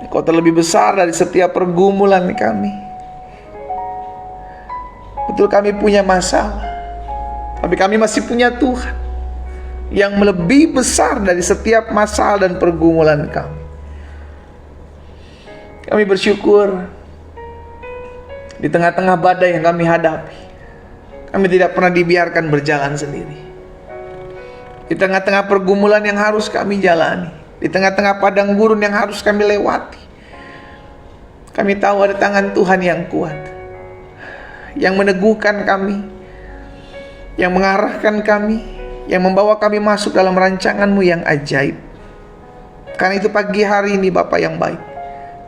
Engkau terlebih besar dari setiap pergumulan kami. Betul, kami punya masalah, tapi kami masih punya Tuhan yang lebih besar dari setiap masalah dan pergumulan kami. Kami bersyukur di tengah-tengah badai yang kami hadapi, kami tidak pernah dibiarkan berjalan sendiri. Di tengah-tengah pergumulan yang harus kami jalani, di tengah-tengah padang gurun yang harus kami lewati, kami tahu ada tangan Tuhan yang kuat, yang meneguhkan kami, yang mengarahkan kami, yang membawa kami masuk dalam rancangan-Mu yang ajaib. Karena itu pagi hari ini Bapa yang baik,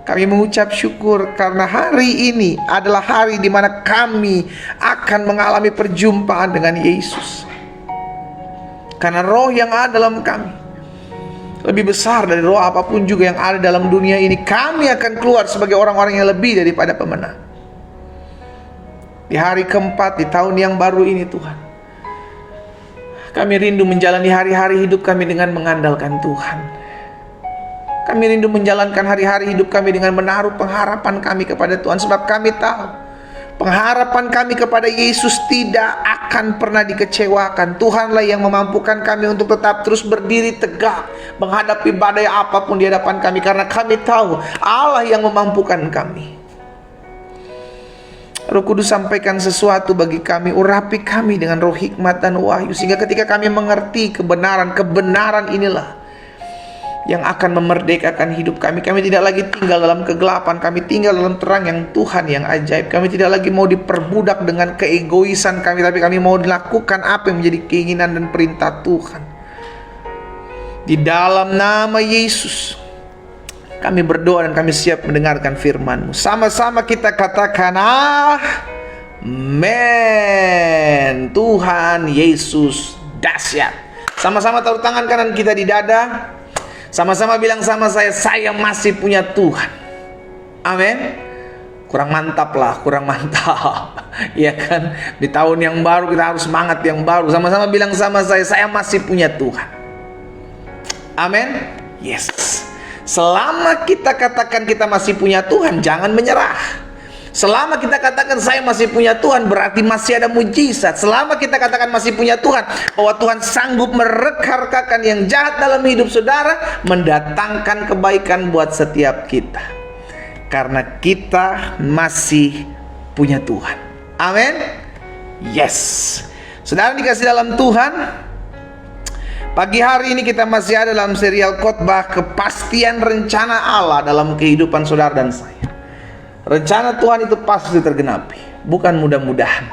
kami mengucap syukur karena hari ini adalah hari di mana kami akan mengalami perjumpaan dengan Yesus. Karena roh yang ada dalam kami lebih besar dari roh apapun juga yang ada dalam dunia ini. Kami akan keluar sebagai orang-orang yang lebih daripada pemenang. Di hari keempat, di tahun yang baru ini Tuhan, kami rindu menjalani hari-hari hidup kami dengan mengandalkan Tuhan. Kami rindu menjalankan hari-hari hidup kami dengan menaruh pengharapan kami kepada Tuhan. Sebab kami tahu pengharapan kami kepada Yesus tidak akan pernah dikecewakan. Tuhanlah yang memampukan kami untuk tetap terus berdiri tegak menghadapi badai apapun di hadapan kami. Karena kami tahu Allah yang memampukan kami. Roh Kudus sampaikan sesuatu bagi kami, urapi kami dengan roh hikmat dan wahyu, sehingga ketika kami mengerti kebenaran inilah yang akan memerdekakan hidup kami. Kami tidak lagi tinggal dalam kegelapan, kami tinggal dalam terang yang Tuhan yang ajaib. Kami tidak lagi mau diperbudak dengan keegoisan kami, tapi kami mau dilakukan apa yang menjadi keinginan dan perintah Tuhan. Di dalam nama Yesus kami berdoa dan kami siap mendengarkan firman-Mu. Sama-sama kita katakan amin. Tuhan Yesus dahsyat. Sama-sama taruh tangan kanan kita di dada. Sama-sama bilang sama saya masih punya Tuhan. Amin. Kurang mantap lah, kurang mantap. Ya kan? Di tahun yang baru kita harus semangat yang baru. Sama-sama bilang sama saya masih punya Tuhan. Amin. Yes. Selama kita katakan kita masih punya Tuhan, jangan menyerah. Selama kita katakan saya masih punya Tuhan, berarti masih ada mujizat. Selama kita katakan masih punya Tuhan, bahwa Tuhan sanggup merekarkakan yang jahat dalam hidup saudara, mendatangkan kebaikan buat setiap kita. Karena kita masih punya Tuhan. Amin. Yes. Saudara dikasih dalam Tuhan, pagi hari ini kita masih ada dalam serial khotbah kepastian rencana Allah dalam kehidupan saudara dan saya. Rencana Tuhan itu pasti tergenapi, bukan mudah-mudahan.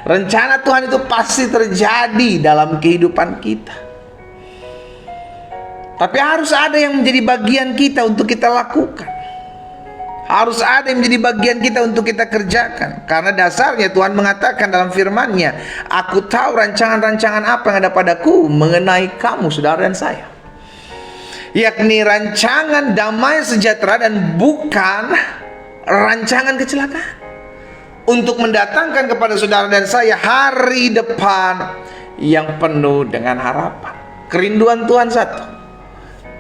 Rencana Tuhan itu pasti terjadi dalam kehidupan kita. Tapi harus ada yang menjadi bagian kita untuk kita lakukan. Harus ada yang menjadi bagian kita untuk kita kerjakan. Karena dasarnya Tuhan mengatakan dalam firman-Nya, aku tahu rancangan-rancangan apa yang ada padaku mengenai kamu, saudara dan saya. Yakni rancangan damai sejahtera dan bukan rancangan kecelakaan, untuk mendatangkan kepada saudara dan saya hari depan yang penuh dengan harapan. Kerinduan Tuhan satu,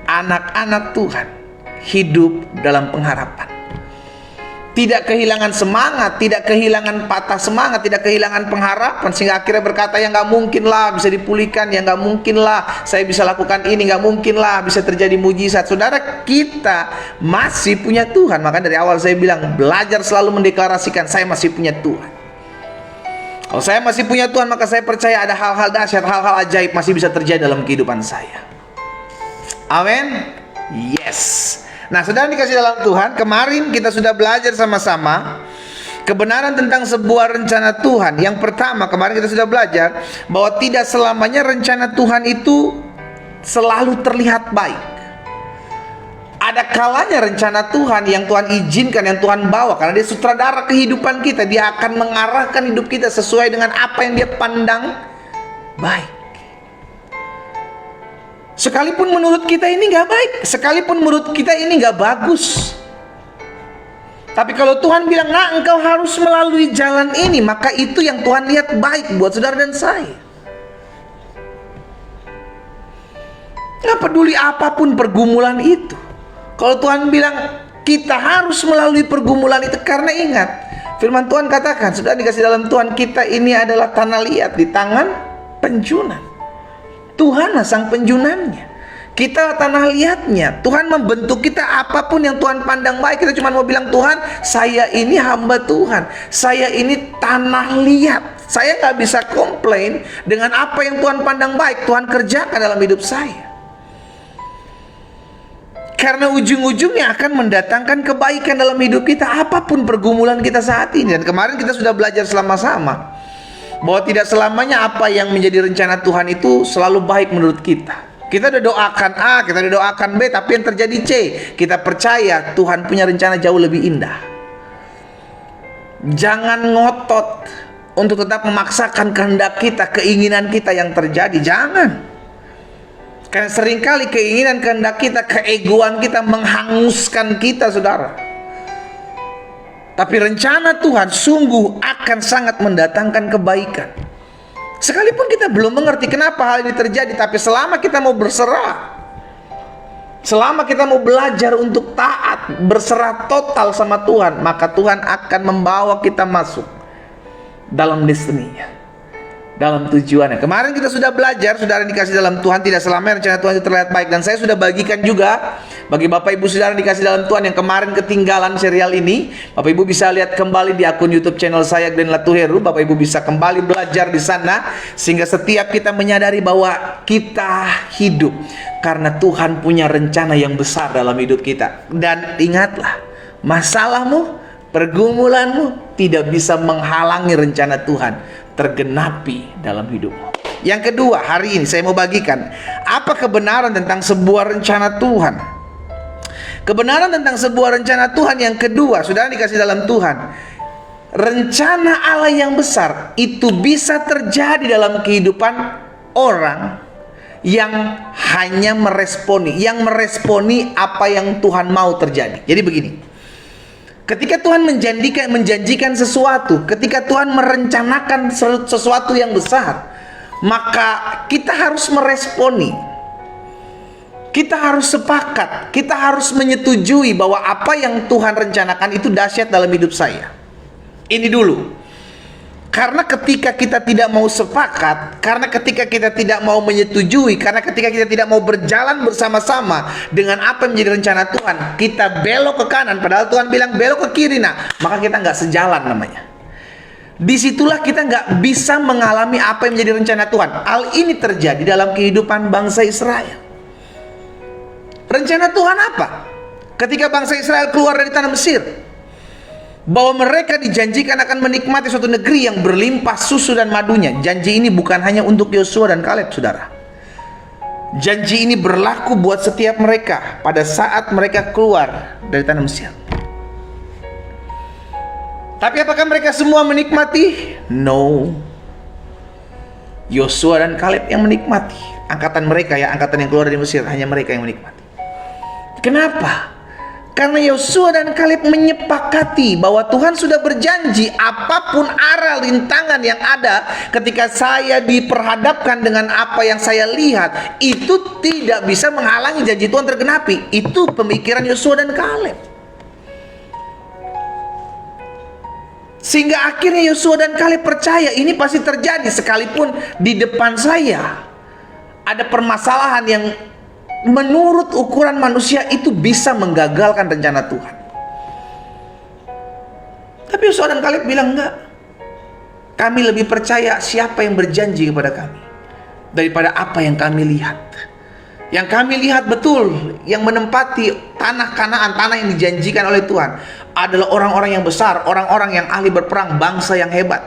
anak-anak Tuhan hidup dalam pengharapan. Tidak kehilangan semangat, tidak kehilangan patah semangat, tidak kehilangan pengharapan, sehingga akhirnya berkata, ya nggak mungkin lah bisa dipulihkan, ya nggak mungkin lah saya bisa lakukan ini, nggak mungkin lah bisa terjadi mujizat. Saudara, kita masih punya Tuhan. Maka dari awal saya bilang, belajar selalu mendeklarasikan saya masih punya Tuhan. Kalau saya masih punya Tuhan, maka saya percaya ada hal-hal dahsyat, hal-hal ajaib masih bisa terjadi dalam kehidupan saya. Amin. Yes. Nah, saudara dikasih dalam Tuhan, kemarin kita sudah belajar sama-sama kebenaran tentang sebuah rencana Tuhan. Yang pertama, kemarin kita sudah belajar bahwa tidak selamanya rencana Tuhan itu selalu terlihat baik. Ada kalanya rencana Tuhan yang Tuhan izinkan, yang Tuhan bawa, karena Dia sutradara kehidupan kita. Dia akan mengarahkan hidup kita sesuai dengan apa yang Dia pandang baik. Sekalipun menurut kita ini gak baik, sekalipun menurut kita ini gak bagus, tapi kalau Tuhan bilang, nah engkau harus melalui jalan ini, maka itu yang Tuhan lihat baik buat saudara dan saya. Gak peduli apapun pergumulan itu. Kalau Tuhan bilang kita harus melalui pergumulan itu, karena ingat firman Tuhan katakan, sudah dikasih dalam Tuhan, kita ini adalah tanah liat di tangan penjunan. Tuhan sang penjunannya, kita tanah liatnya. Tuhan membentuk kita, apapun yang Tuhan pandang baik, kita cuma mau bilang, Tuhan, saya ini hamba Tuhan, saya ini tanah liat. Saya nggak bisa komplain dengan apa yang Tuhan pandang baik, Tuhan kerjakan dalam hidup saya. Karena ujung-ujungnya akan mendatangkan kebaikan dalam hidup kita, apapun pergumulan kita saat ini. Dan kemarin kita sudah belajar sama-sama bahwa tidak selamanya apa yang menjadi rencana Tuhan itu selalu baik menurut kita. Kita udah doakan A, kita udah doakan B, tapi yang terjadi C. Kita percaya Tuhan punya rencana jauh lebih indah. Jangan ngotot untuk tetap memaksakan kehendak kita, keinginan kita yang terjadi. Jangan. Karena seringkali keinginan kehendak kita, keegoan kita menghanguskan kita, saudara. Tapi rencana Tuhan sungguh akan sangat mendatangkan kebaikan. Sekalipun kita belum mengerti kenapa hal ini terjadi, tapi selama kita mau berserah, selama kita mau belajar untuk taat, berserah total sama Tuhan, maka Tuhan akan membawa kita masuk dalam destiny-Nya, dalam tujuannya. Kemarin kita sudah belajar, saudara dikasih dalam Tuhan, tidak selamanya rencana Tuhan itu terlihat baik. Dan saya sudah bagikan juga bagi Bapak Ibu saudara dikasih dalam Tuhan yang kemarin ketinggalan serial ini. Bapak Ibu bisa lihat kembali di akun YouTube channel saya, Glenn Latuheru. Bapak Ibu bisa kembali belajar di sana, sehingga setiap kita menyadari bahwa kita hidup karena Tuhan punya rencana yang besar dalam hidup kita. Dan ingatlah, masalahmu, pergumulanmu tidak bisa menghalangi rencana Tuhan tergenapi dalam hidupmu. Yang kedua, hari ini saya mau bagikan apa kebenaran tentang sebuah rencana Tuhan. Kebenaran tentang sebuah rencana Tuhan yang kedua, saudara dikasih dalam Tuhan, rencana Allah yang besar itu bisa terjadi dalam kehidupan orang yang hanya meresponi, apa yang Tuhan mau terjadi. Jadi begini, ketika Tuhan menjanjikan sesuatu, ketika Tuhan merencanakan sesuatu yang besar, maka kita harus meresponi. Kita harus sepakat, kita harus menyetujui bahwa apa yang Tuhan rencanakan itu dahsyat dalam hidup saya. Ini dulu. Karena ketika kita tidak mau sepakat, karena ketika kita tidak mau menyetujui, karena ketika kita tidak mau berjalan bersama-sama dengan apa yang menjadi rencana Tuhan, kita belok ke kanan, padahal Tuhan bilang belok ke kiri, maka kita nggak sejalan namanya. Disitulah kita nggak bisa mengalami apa yang menjadi rencana Tuhan. Hal ini terjadi dalam kehidupan bangsa Israel. Rencana Tuhan apa? Ketika bangsa Israel keluar dari tanah Mesir, bahwa mereka dijanjikan akan menikmati suatu negeri yang berlimpah susu dan madunya. Janji ini bukan hanya untuk Yosua dan Kaleb, saudara. Janji ini berlaku buat setiap mereka pada saat mereka keluar dari tanah Mesir. Tapi apakah mereka semua menikmati? No. Yosua dan Kaleb yang menikmati. Angkatan mereka ya, angkatan yang keluar dari Mesir, hanya mereka yang menikmati. Kenapa? Karena Yosua dan Kaleb menyepakati bahwa Tuhan sudah berjanji, apapun arah rintangan yang ada ketika saya diperhadapkan dengan apa yang saya lihat, itu tidak bisa menghalangi janji Tuhan tergenapi. Itu pemikiran Yosua dan Kaleb. Sehingga akhirnya Yosua dan Kaleb percaya ini pasti terjadi, sekalipun di depan saya ada permasalahan yang menurut ukuran manusia itu bisa menggagalkan rencana Tuhan. Tapi Yosua dan Kaleb bilang enggak. Kami lebih percaya siapa yang berjanji kepada kami daripada apa yang kami lihat. Yang kami lihat betul, yang menempati tanah Kanaan, tanah yang dijanjikan oleh Tuhan, adalah orang-orang yang besar, orang-orang yang ahli berperang, bangsa yang hebat.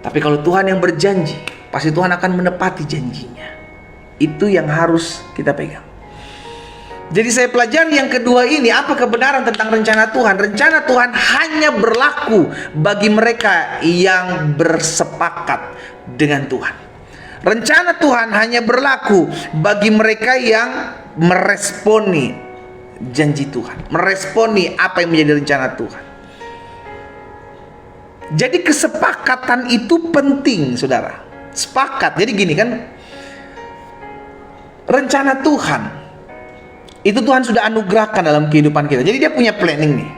Tapi kalau Tuhan yang berjanji, pasti Tuhan akan menepati janjinya. Itu yang harus kita pegang. Jadi saya pelajari yang kedua ini, apa kebenaran tentang rencana Tuhan. Rencana Tuhan hanya berlaku bagi mereka yang bersepakat dengan Tuhan. Rencana Tuhan hanya berlaku bagi mereka yang meresponi janji Tuhan, meresponi apa yang menjadi rencana Tuhan. Jadi kesepakatan itu penting, saudara. Sepakat. Jadi gini kan, rencana Tuhan Itu Tuhan sudah anugerahkan dalam kehidupan kita. Jadi dia punya planning nih.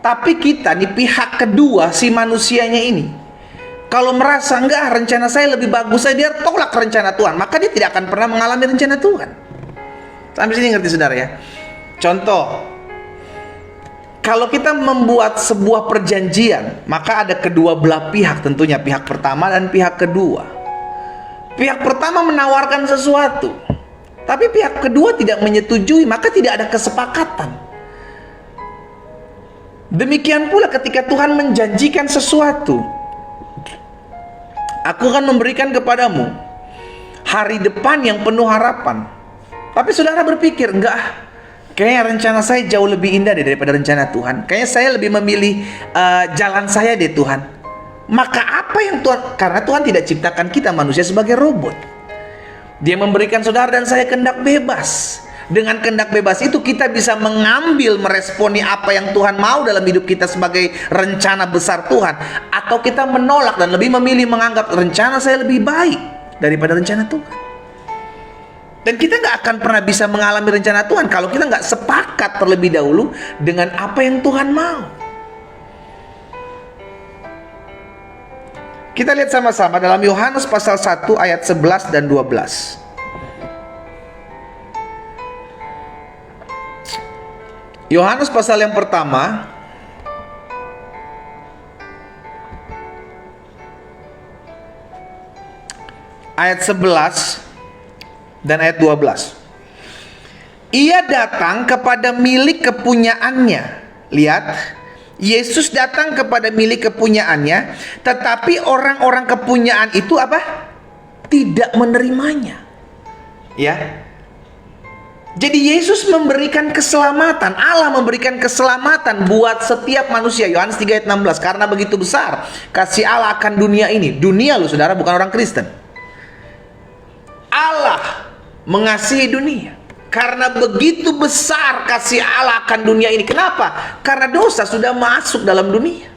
Tapi kita nih, pihak kedua, si manusianya ini, kalau merasa enggak, rencana saya lebih bagus, dia tolak rencana Tuhan, maka dia tidak akan pernah mengalami rencana Tuhan. Sampai sini ngerti saudara ya? Contoh, kalau kita membuat sebuah perjanjian, maka ada kedua belah pihak tentunya, pihak pertama dan pihak kedua. Pihak pertama menawarkan sesuatu, tapi pihak kedua tidak menyetujui, maka tidak ada kesepakatan. Demikian pula ketika Tuhan menjanjikan sesuatu, aku akan memberikan kepadamu hari depan yang penuh harapan. Tapi saudara berpikir, enggak, kayaknya rencana saya jauh lebih indah deh daripada rencana Tuhan. Kayaknya saya lebih memilih jalan saya deh Tuhan. Maka apa yang Tuhan, karena Tuhan tidak ciptakan kita manusia sebagai robot. Dia memberikan saudara dan saya kehendak bebas. Dengan kehendak bebas itu kita bisa mengambil, meresponi apa yang Tuhan mau dalam hidup kita sebagai rencana besar Tuhan, atau kita menolak dan lebih memilih menganggap rencana saya lebih baik daripada rencana Tuhan. Dan kita nggak akan pernah bisa mengalami rencana Tuhan kalau kita nggak sepakat terlebih dahulu dengan apa yang Tuhan mau. Kita lihat sama-sama dalam Yohanes pasal 1 ayat 11 dan 12. Yohanes pasal yang pertama ayat 11 dan ayat 12. Ia datang kepada milik kepunyaannya. Lihat, Yesus datang kepada milik kepunyaannya, tetapi orang-orang kepunyaan itu apa? Tidak menerimanya. Ya. Jadi Yesus memberikan keselamatan, Allah memberikan keselamatan buat setiap manusia. Yohanes 3 ayat 16, karena begitu besar kasih Allah akan dunia ini. Dunia loh saudara, bukan orang Kristen. Allah mengasihi dunia. Karena begitu besar kasih Allah akan dunia ini. Kenapa? Karena dosa sudah masuk dalam dunia.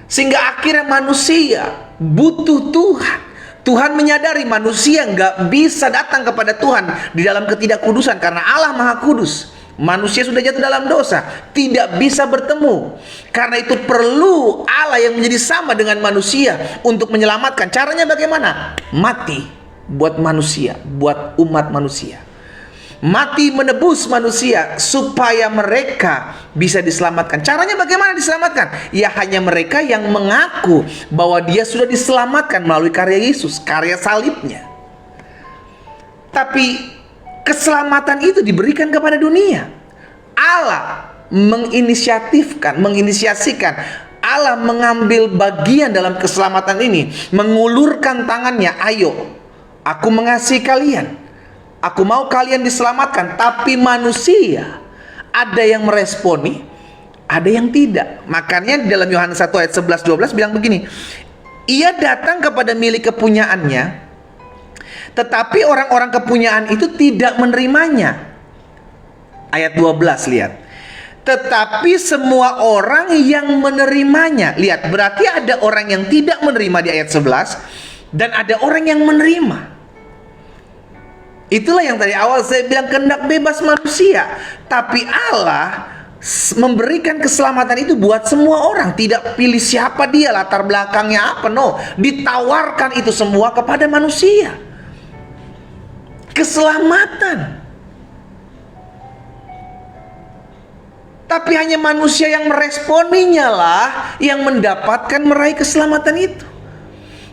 Sehingga akhirnya manusia butuh Tuhan. Tuhan menyadari manusia nggak bisa datang kepada Tuhan di dalam ketidakkudusan karena Allah Maha Kudus. Manusia sudah jatuh dalam dosa, tidak bisa bertemu. Karena itu perlu Allah yang menjadi sama dengan manusia untuk menyelamatkan. Caranya bagaimana? Mati buat manusia, buat umat manusia. Mati menebus manusia supaya mereka bisa diselamatkan. Caranya bagaimana diselamatkan? Ya hanya mereka yang mengaku bahwa dia sudah diselamatkan melalui karya Yesus, karya salibnya. Tapi keselamatan itu diberikan kepada dunia. Allah menginisiasikan, Allah mengambil bagian dalam keselamatan ini, mengulurkan tangannya, ayo, aku mengasihi kalian. Aku mau kalian diselamatkan. Tapi manusia, ada yang meresponi, ada yang tidak. Makanya di dalam Yohanes 1 ayat 11-12 bilang begini, ia datang kepada milik kepunyaannya, tetapi orang-orang kepunyaan itu tidak menerimanya. Ayat 12 lihat. Tetapi semua orang yang menerimanya. Lihat, berarti ada orang yang tidak menerima di ayat 11, dan ada orang yang menerima. Itulah yang tadi awal saya bilang kehendak bebas manusia. Tapi Allah memberikan keselamatan itu buat semua orang. Tidak pilih siapa dia, latar belakangnya apa. No, ditawarkan itu semua kepada manusia. Keselamatan. Tapi hanya manusia yang meresponinya lah yang mendapatkan meraih keselamatan itu.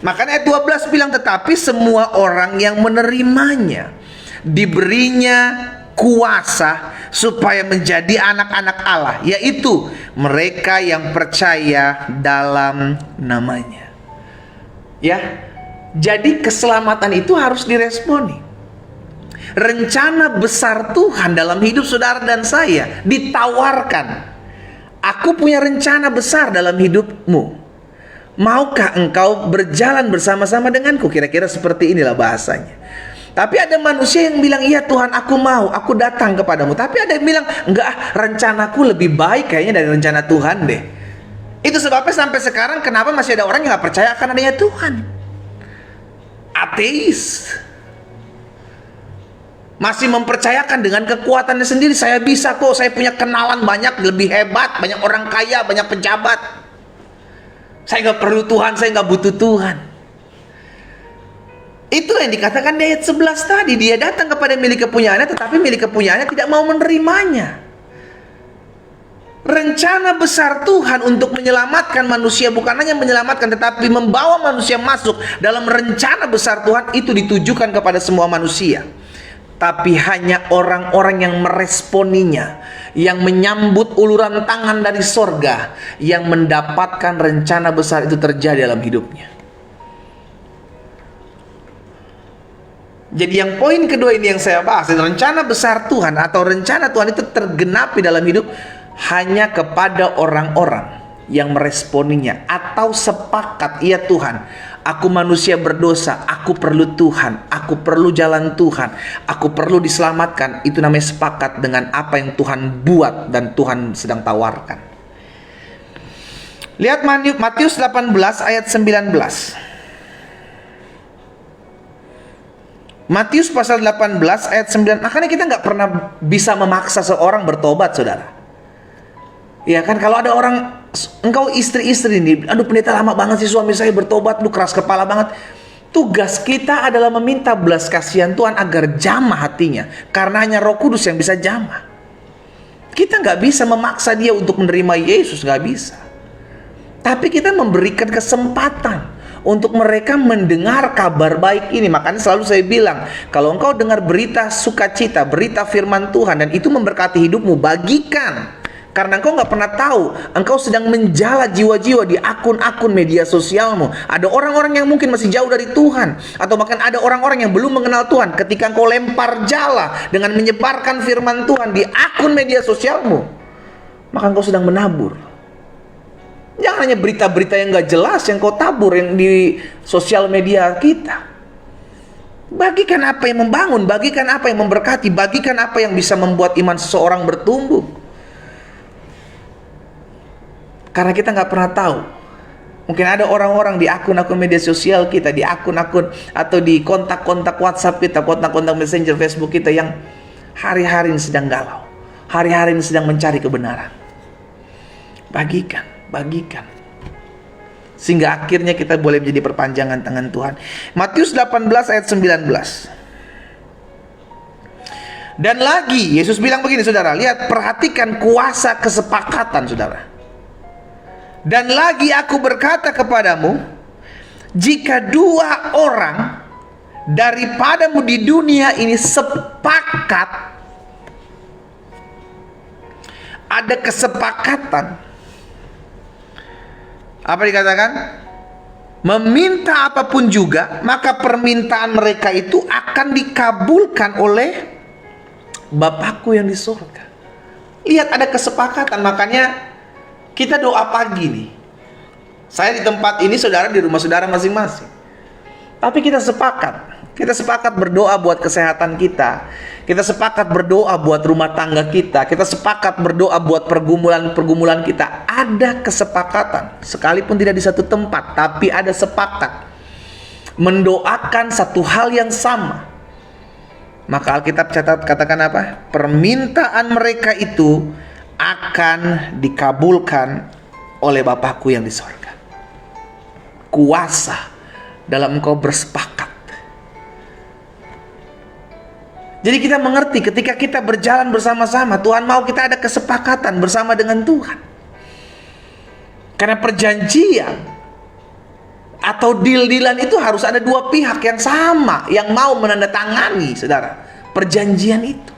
Makanya ayat 12 bilang, tetapi semua orang yang menerimanya diberinya kuasa supaya menjadi anak-anak Allah, yaitu mereka yang percaya dalam namanya. Ya, jadi keselamatan itu harus diresponi. Rencana besar Tuhan dalam hidup saudara dan saya ditawarkan. Aku punya rencana besar dalam hidupmu. Maukah engkau berjalan bersama-sama denganku? Kira-kira seperti inilah bahasanya. Tapi ada manusia yang bilang, iya Tuhan aku mau, aku datang kepadamu. Tapi ada yang bilang, enggak, rencanaku lebih baik kayaknya dari rencana Tuhan deh. Itu sebabnya sampai sekarang kenapa masih ada orang yang gak percaya akan adanya Tuhan. Ateis. Masih mempercayakan dengan kekuatannya sendiri, saya bisa kok, saya punya kenalan banyak, lebih hebat, banyak orang kaya, banyak pejabat. Saya nggak perlu Tuhan, saya nggak butuh Tuhan. Itu yang dikatakan di ayat 11 tadi. Dia datang kepada milik kepunyaannya, tetapi milik kepunyaannya tidak mau menerimanya. Rencana besar Tuhan untuk menyelamatkan manusia, bukan hanya menyelamatkan, tetapi membawa manusia masuk dalam rencana besar Tuhan, itu ditujukan kepada semua manusia. Tapi hanya orang-orang yang meresponinya, yang menyambut uluran tangan dari sorga, yang mendapatkan rencana besar itu terjadi dalam hidupnya. Jadi yang poin kedua ini yang saya bahas, rencana besar Tuhan atau rencana Tuhan itu tergenapi dalam hidup hanya kepada orang-orang yang meresponinya atau sepakat, iya Tuhan, aku manusia berdosa, aku perlu Tuhan, aku perlu jalan Tuhan, aku perlu diselamatkan. Itu namanya sepakat dengan apa yang Tuhan buat dan Tuhan sedang tawarkan. Lihat Matius 18 ayat 19. Matius pasal 18 ayat 9. Makanya kita nggak pernah bisa memaksa seorang bertobat, saudara. Ya kan, kalau ada orang, engkau istri-istri ini, aduh pendeta lama banget sih suami saya bertobat, lu keras kepala banget. Tugas kita adalah meminta belas kasihan Tuhan agar jamah hatinya, karena hanya Roh Kudus yang bisa jamah. Kita nggak bisa memaksa dia untuk menerima Yesus, nggak bisa. Tapi kita memberikan kesempatan untuk mereka mendengar kabar baik ini. Makanya selalu saya bilang, kalau engkau dengar berita sukacita, berita firman Tuhan, dan itu memberkati hidupmu, bagikan. Karena engkau nggak pernah tahu, engkau sedang menjala jiwa-jiwa di akun-akun media sosialmu. Ada orang-orang yang mungkin masih jauh dari Tuhan, atau bahkan ada orang-orang yang belum mengenal Tuhan. Ketika engkau lempar jala dengan menyebarkan firman Tuhan di akun media sosialmu, maka engkau sedang menabur. Jangan hanya berita-berita yang nggak jelas yang kau tabur yang di sosial media kita. Bagikan apa yang membangun, bagikan apa yang memberkati, bagikan apa yang bisa membuat iman seseorang bertumbuh. Karena kita nggak pernah tahu, mungkin ada orang-orang di akun-akun media sosial kita, di akun-akun atau di kontak-kontak WhatsApp kita, kontak-kontak Messenger Facebook kita yang hari-hari ini sedang galau, hari-hari ini sedang mencari kebenaran. Bagikan, sehingga akhirnya kita boleh menjadi perpanjangan tangan Tuhan. Matius 18 ayat 19. Dan lagi Yesus bilang begini, saudara, lihat, perhatikan kuasa kesepakatan, saudara. Dan lagi aku berkata kepadamu, jika dua orang daripadamu di dunia ini sepakat, ada kesepakatan, apa dikatakan? Meminta apapun juga, maka permintaan mereka itu akan dikabulkan oleh Bapakku yang di surga. Lihat, ada kesepakatan. Makanya kita doa pagi nih. Saya di tempat ini, saudara di rumah saudara masing-masing. Tapi kita sepakat berdoa buat kesehatan kita. Kita sepakat berdoa buat rumah tangga kita. Kita sepakat berdoa buat pergumulan kita. Ada kesepakatan, sekalipun tidak di satu tempat, tapi ada sepakat mendoakan satu hal yang sama. Maka Alkitab katakan apa? Permintaan mereka itu akan dikabulkan oleh Bapakku yang di sorga. Kuasa dalam engkau bersepakat. Jadi kita mengerti ketika kita berjalan bersama-sama, Tuhan mau kita ada kesepakatan bersama dengan Tuhan. Karena perjanjian atau deal-dealan itu harus ada dua pihak yang sama, yang mau menandatangani, saudara, perjanjian itu.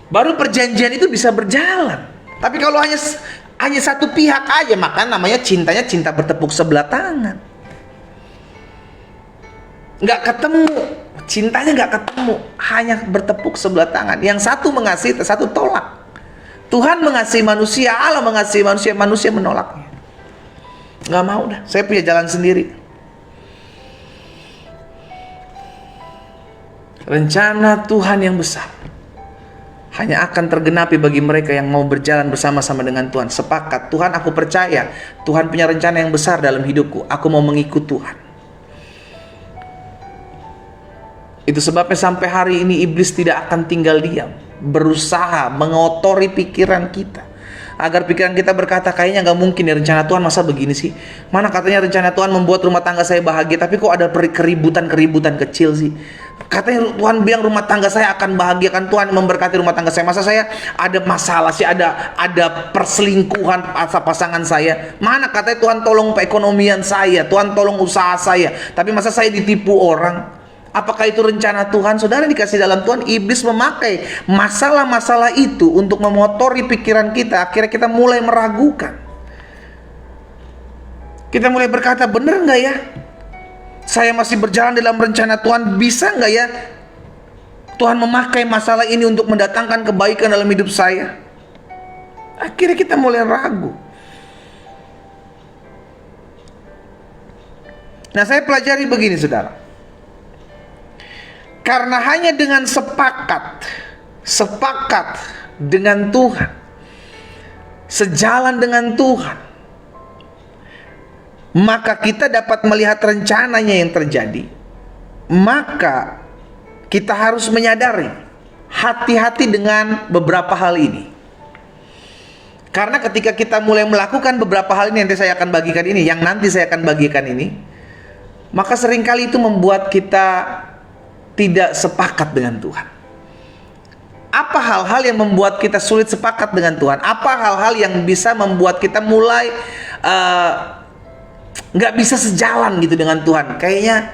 Baru perjanjian itu bisa berjalan. Tapi kalau hanya satu pihak aja, maka namanya cintanya cinta bertepuk sebelah tangan. Nggak ketemu, cintanya nggak ketemu, hanya bertepuk sebelah tangan. Yang satu mengasihi, satu tolak. Tuhan mengasihi manusia, Allah mengasihi manusia, manusia menolaknya. Nggak mau dah, saya punya jalan sendiri. Rencana Tuhan yang besar hanya akan tergenapi bagi mereka yang mau berjalan bersama-sama dengan Tuhan. Sepakat, Tuhan, aku percaya Tuhan punya rencana yang besar dalam hidupku. Aku mau mengikut Tuhan. Itu sebabnya sampai hari ini iblis tidak akan tinggal diam, berusaha mengotori pikiran kita, agar pikiran kita berkata, kayaknya nggak mungkin ya rencana Tuhan, masa begini sih? Mana katanya rencana Tuhan membuat rumah tangga saya bahagia, tapi kok ada keributan-keributan kecil sih? Katanya Tuhan bilang rumah tangga saya akan bahagia, kan Tuhan memberkati rumah tangga saya, masa saya ada masalah sih, ada perselingkuhan pasangan saya? Mana katanya Tuhan tolong perekonomian saya, Tuhan tolong usaha saya, tapi masa saya ditipu orang? Apakah itu rencana Tuhan? Saudara dikasih dalam Tuhan, iblis memakai masalah-masalah itu untuk memotori pikiran kita. Akhirnya kita mulai meragukan. Kita mulai berkata, benar nggak ya? Saya masih berjalan dalam rencana Tuhan, bisa nggak ya Tuhan memakai masalah ini untuk mendatangkan kebaikan dalam hidup saya? Akhirnya kita mulai ragu. Nah, saya pelajari begini, saudara. Karena hanya dengan sepakat dengan Tuhan, sejalan dengan Tuhan, maka kita dapat melihat rencananya yang terjadi. Maka kita harus menyadari, hati-hati dengan beberapa hal ini. Karena ketika kita mulai melakukan beberapa hal ini, nanti saya akan bagikan ini, maka seringkali itu membuat kita tidak sepakat dengan Tuhan. Apa hal-hal yang membuat kita sulit sepakat dengan Tuhan? Apa hal-hal yang bisa membuat kita mulai nggak bisa sejalan gitu dengan Tuhan? Kayaknya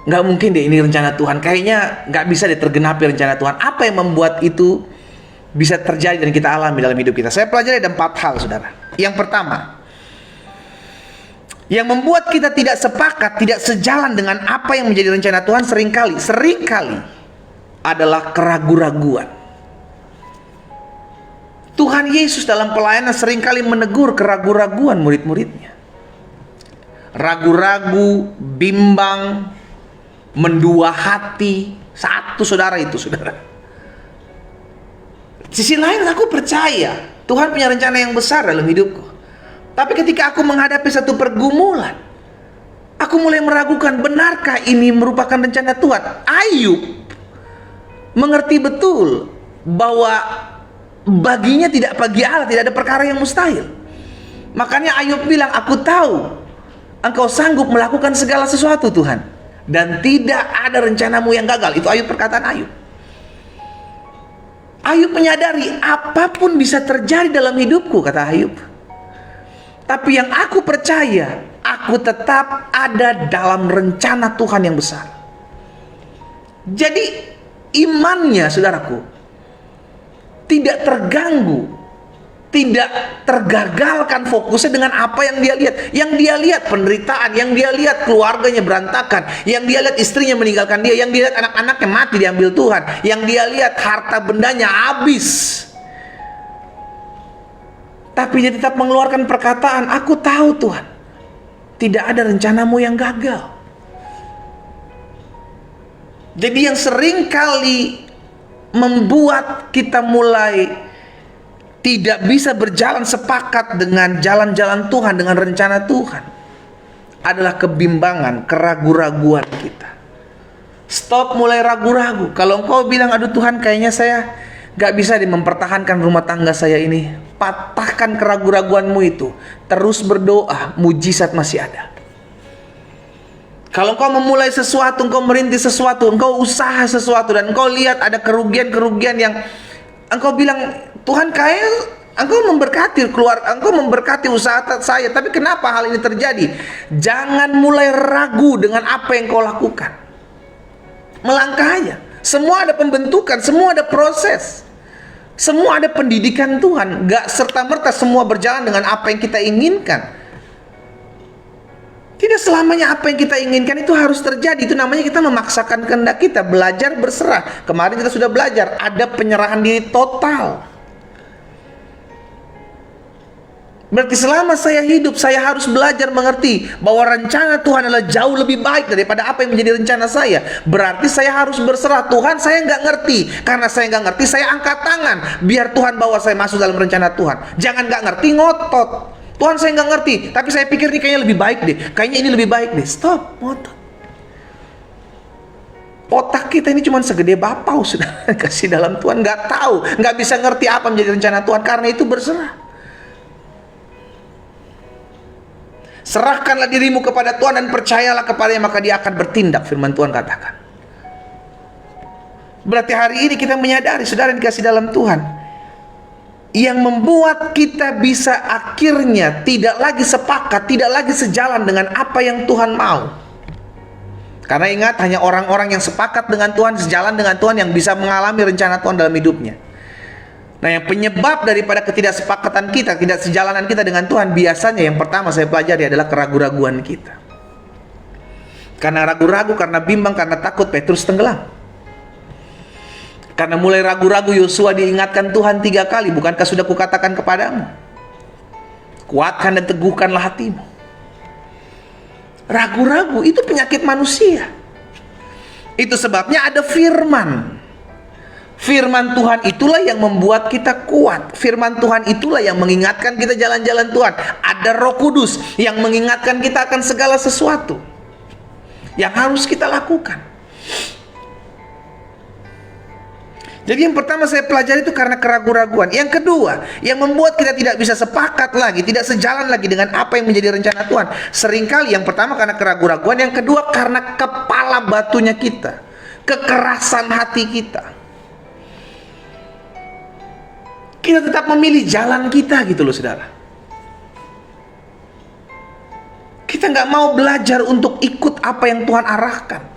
nggak mungkin deh ini rencana Tuhan. Kayaknya nggak bisa deh tergenapi rencana Tuhan. Apa yang membuat itu bisa terjadi dan kita alami dalam hidup kita? Saya pelajari ada 4 hal, saudara. Yang pertama, yang membuat kita tidak sepakat, tidak sejalan dengan apa yang menjadi rencana Tuhan seringkali adalah keraguan-raguan. Tuhan Yesus dalam pelayanan seringkali menegur keraguan-raguan murid-muridnya. Ragu-ragu, bimbang, mendua hati. Satu, saudara, itu, saudara. Sisi lain, aku percaya Tuhan punya rencana yang besar dalam hidupku. Tapi ketika aku menghadapi satu pergumulan, aku mulai meragukan, benarkah ini merupakan rencana Tuhan? Ayub mengerti betul bahwa baginya tidak, bagi Allah tidak ada perkara yang mustahil. Makanya Ayub bilang, aku tahu Engkau sanggup melakukan segala sesuatu, Tuhan, dan tidak ada rencanamu yang gagal. Itu Ayub, perkataan Ayub. Ayub menyadari apapun bisa terjadi dalam hidupku, kata Ayub. Tapi yang aku percaya, aku tetap ada dalam rencana Tuhan yang besar. Jadi imannya, saudaraku, tidak terganggu, tidak tergagalkan fokusnya dengan apa yang dia lihat. Yang dia lihat penderitaan, yang dia lihat keluarganya berantakan, yang dia lihat istrinya meninggalkan dia, yang dia lihat anak-anaknya mati diambil Tuhan, yang dia lihat harta bendanya habis. Tapi dia tetap mengeluarkan perkataan, aku tahu Tuhan, tidak ada rencanamu yang gagal. Jadi yang sering kali membuat kita mulai tidak bisa berjalan sepakat dengan jalan-jalan Tuhan, dengan rencana Tuhan, adalah kebimbangan, keraguan-raguan kita. Stop mulai ragu-ragu. Kalau engkau bilang, aduh Tuhan, kayaknya saya gak bisa mempertahankan rumah tangga saya ini. Patahkan keraguan-raguanmu itu. Terus berdoa, mujizat masih ada. Kalau engkau memulai sesuatu, engkau merintis sesuatu, engkau usaha sesuatu, dan engkau lihat ada kerugian-kerugian yang engkau bilang, Tuhan, kayak engkau memberkati engkau memberkati usaha saya, tapi kenapa hal ini terjadi? Jangan mulai ragu dengan apa yang kau lakukan. Melangkah aja. Semua ada pembentukan, semua ada proses. Semua ada pendidikan Tuhan. Gak serta-merta semua berjalan dengan apa yang kita inginkan. Tidak selamanya apa yang kita inginkan itu harus terjadi. Itu namanya kita memaksakan kehendak kita. Belajar berserah. Kemarin kita sudah belajar, ada penyerahan diri total. Berarti selama saya hidup, saya harus belajar mengerti bahwa rencana Tuhan adalah jauh lebih baik daripada apa yang menjadi rencana saya. Berarti saya harus berserah. Tuhan, saya nggak ngerti. Karena saya nggak ngerti, saya angkat tangan. Biar Tuhan bawa saya masuk dalam rencana Tuhan. Jangan nggak ngerti, ngotot. Tuhan, saya nggak ngerti, tapi saya pikir ini kayaknya lebih baik deh. Kayaknya ini lebih baik deh. Stop, ngotot. Otak kita ini cuma segede bapau, sudah kasih dalam Tuhan, nggak tahu, nggak bisa ngerti apa menjadi rencana Tuhan. Karena itu berserah. Serahkanlah dirimu kepada Tuhan dan percayalah kepadanya, maka Dia akan bertindak, firman Tuhan katakan. Berarti hari ini kita menyadari, saudara yang dikasih dalam Tuhan, yang membuat kita bisa akhirnya tidak lagi sepakat, tidak lagi sejalan dengan apa yang Tuhan mau. Karena ingat, hanya orang-orang yang sepakat dengan Tuhan, sejalan dengan Tuhan, yang bisa mengalami rencana Tuhan dalam hidupnya. Nah, yang penyebab daripada ketidaksepakatan kita, ketidaksejalanan kita dengan Tuhan, biasanya yang pertama saya pelajari adalah keraguan-raguan kita. Karena ragu-ragu, karena bimbang, karena takut, Petrus tenggelam. Karena mulai ragu-ragu, Yosua diingatkan Tuhan 3 kali, bukankah sudah kukatakan kepadamu, kuatkan dan teguhkanlah hatimu. Ragu-ragu itu penyakit manusia. Itu sebabnya ada firman. Firman Tuhan itulah yang membuat kita kuat. Firman Tuhan itulah yang mengingatkan kita jalan-jalan Tuhan. Ada Roh Kudus yang mengingatkan kita akan segala sesuatu yang harus kita lakukan. Jadi yang pertama saya pelajari itu karena keraguan-raguan. Yang kedua, yang membuat kita tidak bisa sepakat lagi, tidak sejalan lagi dengan apa yang menjadi rencana Tuhan. Seringkali yang pertama karena keraguan-raguan, yang kedua karena kepala batunya kita, kekerasan hati kita. Kita tetap memilih jalan kita gitu loh, saudara. Kita nggak mau belajar untuk ikut apa yang Tuhan arahkan.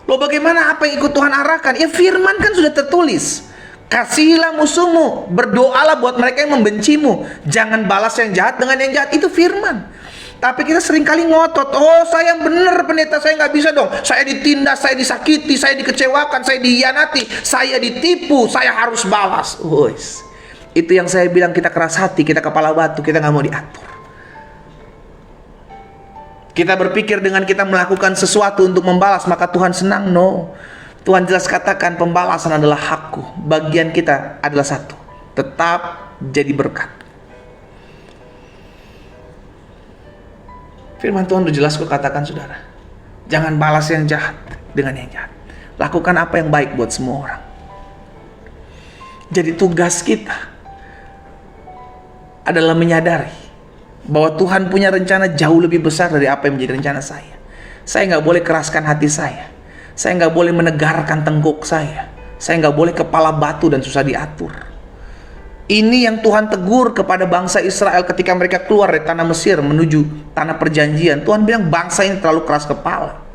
Loh, bagaimana apa yang ikut Tuhan arahkan? Ya, firman kan sudah tertulis. Kasihilah musuhmu, berdoalah buat mereka yang membencimu, jangan balas yang jahat dengan yang jahat. Itu firman. Tapi kita seringkali ngotot, oh saya benar pendeta, saya nggak bisa dong, saya ditindas, saya disakiti, saya dikecewakan, saya dihianati, saya ditipu, saya harus balas. Itu yang saya bilang, kita keras hati, kita kepala batu, kita nggak mau diatur. Kita berpikir dengan kita melakukan sesuatu untuk membalas, maka Tuhan senang. No. Tuhan jelas katakan pembalasan adalah hakku. Bagian kita adalah satu, tetap jadi berkat. Firman Tuhan udah jelas kok katakan, saudara. Jangan balas yang jahat dengan yang jahat. Lakukan apa yang baik buat semua orang. Jadi tugas kita adalah menyadari bahwa Tuhan punya rencana jauh lebih besar dari apa yang menjadi rencana saya. Saya nggak boleh keraskan hati saya. Saya nggak boleh menegarkan tengkuk saya. Saya nggak boleh kepala batu dan susah diatur. Ini yang Tuhan tegur kepada bangsa Israel ketika mereka keluar dari tanah Mesir menuju tanah perjanjian. Tuhan bilang bangsa ini terlalu keras kepala.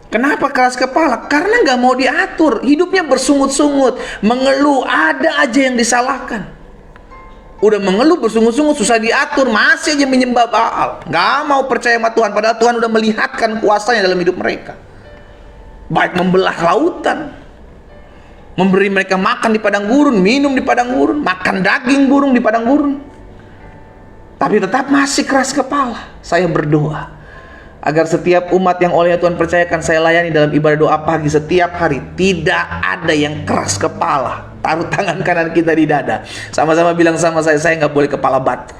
Kenapa keras kepala? Karena nggak mau diatur. Hidupnya bersungut-sungut, mengeluh, ada aja yang disalahkan. Udah mengeluh bersungut-sungut, susah diatur, masih aja menyembah Baal, nggak mau percaya sama Tuhan, padahal Tuhan udah melihatkan kuasanya dalam hidup mereka. Baik membelah lautan, memberi mereka makan di padang gurun, minum di padang gurun, makan daging burung di padang gurun, tapi tetap masih keras kepala. Saya berdoa agar setiap umat yang oleh Tuhan percayakan saya layani dalam ibadah doa pagi setiap hari, tidak ada yang keras kepala. Taruh tangan kanan kita di dada, sama-sama bilang sama saya nggak boleh kepala batu.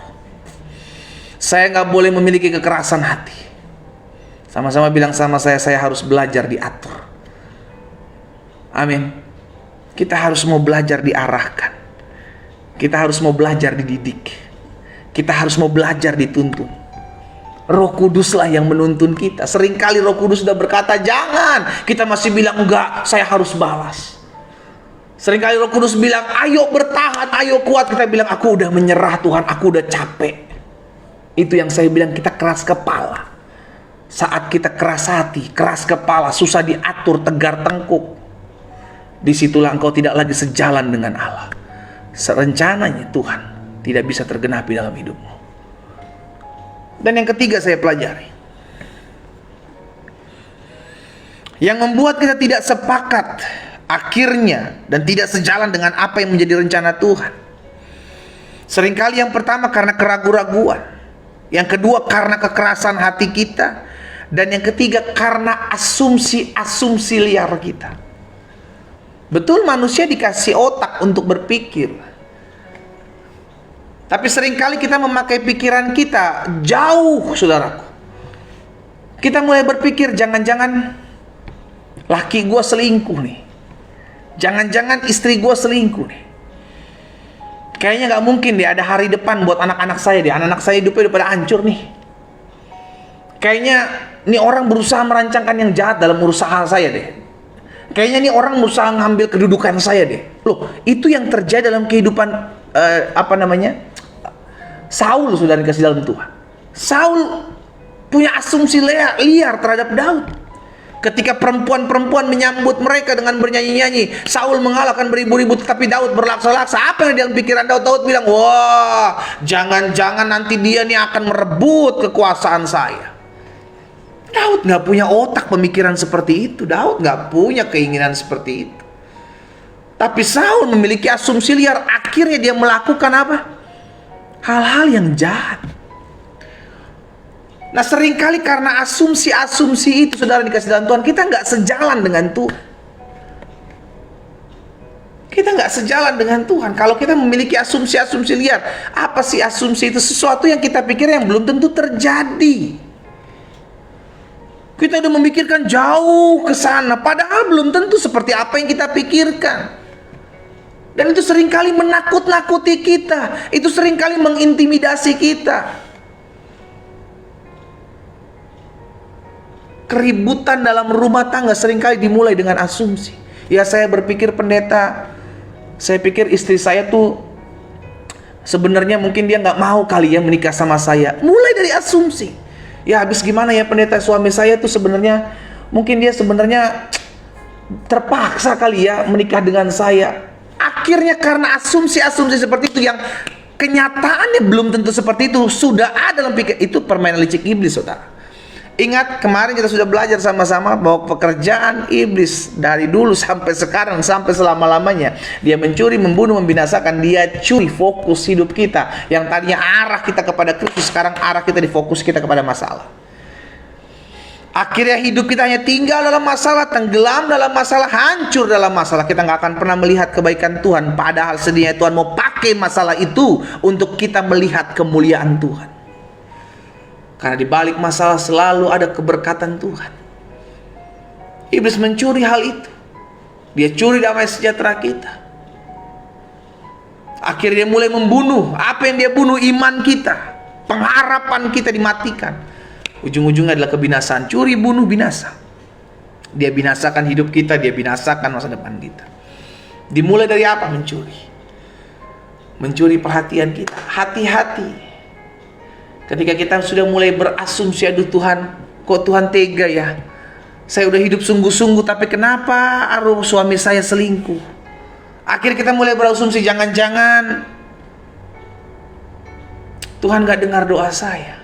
Saya nggak boleh memiliki kekerasan hati. Sama-sama bilang sama saya harus belajar diatur. Amin. Kita harus mau belajar diarahkan. Kita harus mau belajar dididik. Kita harus mau belajar dituntun. Roh Kuduslah yang menuntun kita. Seringkali Roh Kudus sudah berkata jangan, kita masih bilang enggak, saya harus balas. Seringkali Roh Kudus bilang ayo bertahan, ayo kuat, kita bilang aku udah menyerah Tuhan, aku udah capek. Itu yang saya bilang, kita keras kepala. Saat kita keras hati, keras kepala, susah diatur, tegar tengkuk, disitulah engkau tidak lagi sejalan dengan Allah. Serencananya Tuhan tidak bisa tergenapi dalam hidupmu. Dan yang ketiga saya pelajari, yang membuat kita tidak sepakat akhirnya dan tidak sejalan dengan apa yang menjadi rencana Tuhan. Seringkali yang pertama karena keraguan-raguan, yang kedua karena kekerasan hati kita, dan yang ketiga karena asumsi-asumsi liar kita. Betul, manusia dikasih otak untuk berpikir, tapi seringkali kita memakai pikiran kita jauh, saudaraku. Kita mulai berpikir jangan-jangan laki gue selingkuh nih. Jangan-jangan istri gue selingkuh nih. Kayaknya gak mungkin deh ada hari depan buat anak-anak saya deh. Anak-anak saya hidupnya udah pada hancur nih. Kayaknya nih orang berusaha merancangkan yang jahat dalam usaha saya deh. Kayaknya nih orang berusaha ngambil kedudukan saya deh. Loh, itu yang terjadi dalam kehidupan Saul sudah dikasih dalam Tuhan. Saul punya asumsi liar terhadap Daud. Ketika perempuan-perempuan menyambut mereka dengan bernyanyi-nyanyi, Saul mengalahkan beribu-ribu, tetapi Daud berlaksa-laksa. Apa yang dalam pikiran Daud? Daud bilang, wah, jangan-jangan nanti dia nih akan merebut kekuasaan saya. Daud nggak punya otak pemikiran seperti itu. Daud nggak punya keinginan seperti itu. Tapi Saul memiliki asumsi liar. Akhirnya dia melakukan apa? Hal-hal yang jahat. Nah, seringkali karena asumsi-asumsi itu, saudara dikasih dalam Tuhan, kita nggak sejalan dengan Tuhan. Kita nggak sejalan dengan Tuhan. Kalau kita memiliki asumsi-asumsi liar, apa sih asumsi itu? Sesuatu yang kita pikir yang belum tentu terjadi. Kita udah memikirkan jauh ke sana, padahal belum tentu seperti apa yang kita pikirkan. Dan itu seringkali menakut-nakuti kita. Itu seringkali mengintimidasi kita. Keributan dalam rumah tangga seringkali dimulai dengan asumsi. Ya, saya berpikir pendeta, saya pikir istri saya tuh sebenarnya mungkin dia nggak mau kali ya menikah sama saya. Mulai dari asumsi. Ya, habis gimana ya pendeta, suami saya tuh sebenarnya mungkin dia sebenarnya terpaksa kali ya menikah dengan saya. Akhirnya karena asumsi-asumsi seperti itu yang kenyataannya belum tentu seperti itu, sudah ada dalam pikir. Itu permainan licik iblis, saudara. Ingat kemarin kita sudah belajar sama-sama bahwa pekerjaan iblis dari dulu sampai sekarang, sampai selama-lamanya, dia mencuri, membunuh, membinasakan. Dia curi fokus hidup kita. Yang tadinya arah kita kepada Kristus, sekarang arah kita difokus kita kepada masalah. Akhirnya hidup kita hanya tinggal dalam masalah, tenggelam dalam masalah, hancur dalam masalah. Kita nggak akan pernah melihat kebaikan Tuhan. Padahal sedianya Tuhan mau pakai masalah itu untuk kita melihat kemuliaan Tuhan. Karena di balik masalah selalu ada keberkatan Tuhan. Iblis mencuri hal itu. Dia curi damai sejahtera kita. Akhirnya dia mulai membunuh. Apa yang dia bunuh? Iman kita. Pengharapan kita dimatikan. Ujung-ujungnya adalah kebinasaan. Curi, bunuh, binasa. Dia binasakan hidup kita. Dia binasakan masa depan kita. Dimulai dari apa? Mencuri. Mencuri perhatian kita. Hati-hati. Ketika kita sudah mulai berasumsi, aduh Tuhan, kok Tuhan tega ya? Saya udah hidup sungguh-sungguh, tapi kenapa suami saya selingkuh? Akhirnya kita mulai berasumsi, jangan-jangan Tuhan gak dengar doa saya.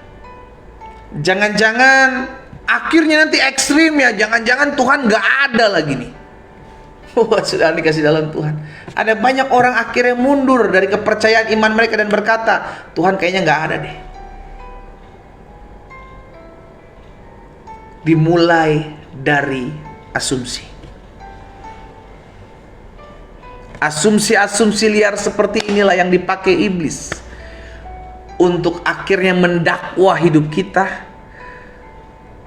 Jangan-jangan akhirnya nanti ekstrim ya, jangan-jangan Tuhan gak ada lagi nih. Wah, sudah dikasih dalam Tuhan. Ada banyak orang akhirnya mundur dari kepercayaan iman mereka dan berkata, Tuhan kayaknya gak ada deh. Dimulai dari asumsi. Asumsi-asumsi liar seperti inilah yang dipakai iblis untuk akhirnya mendakwa hidup kita,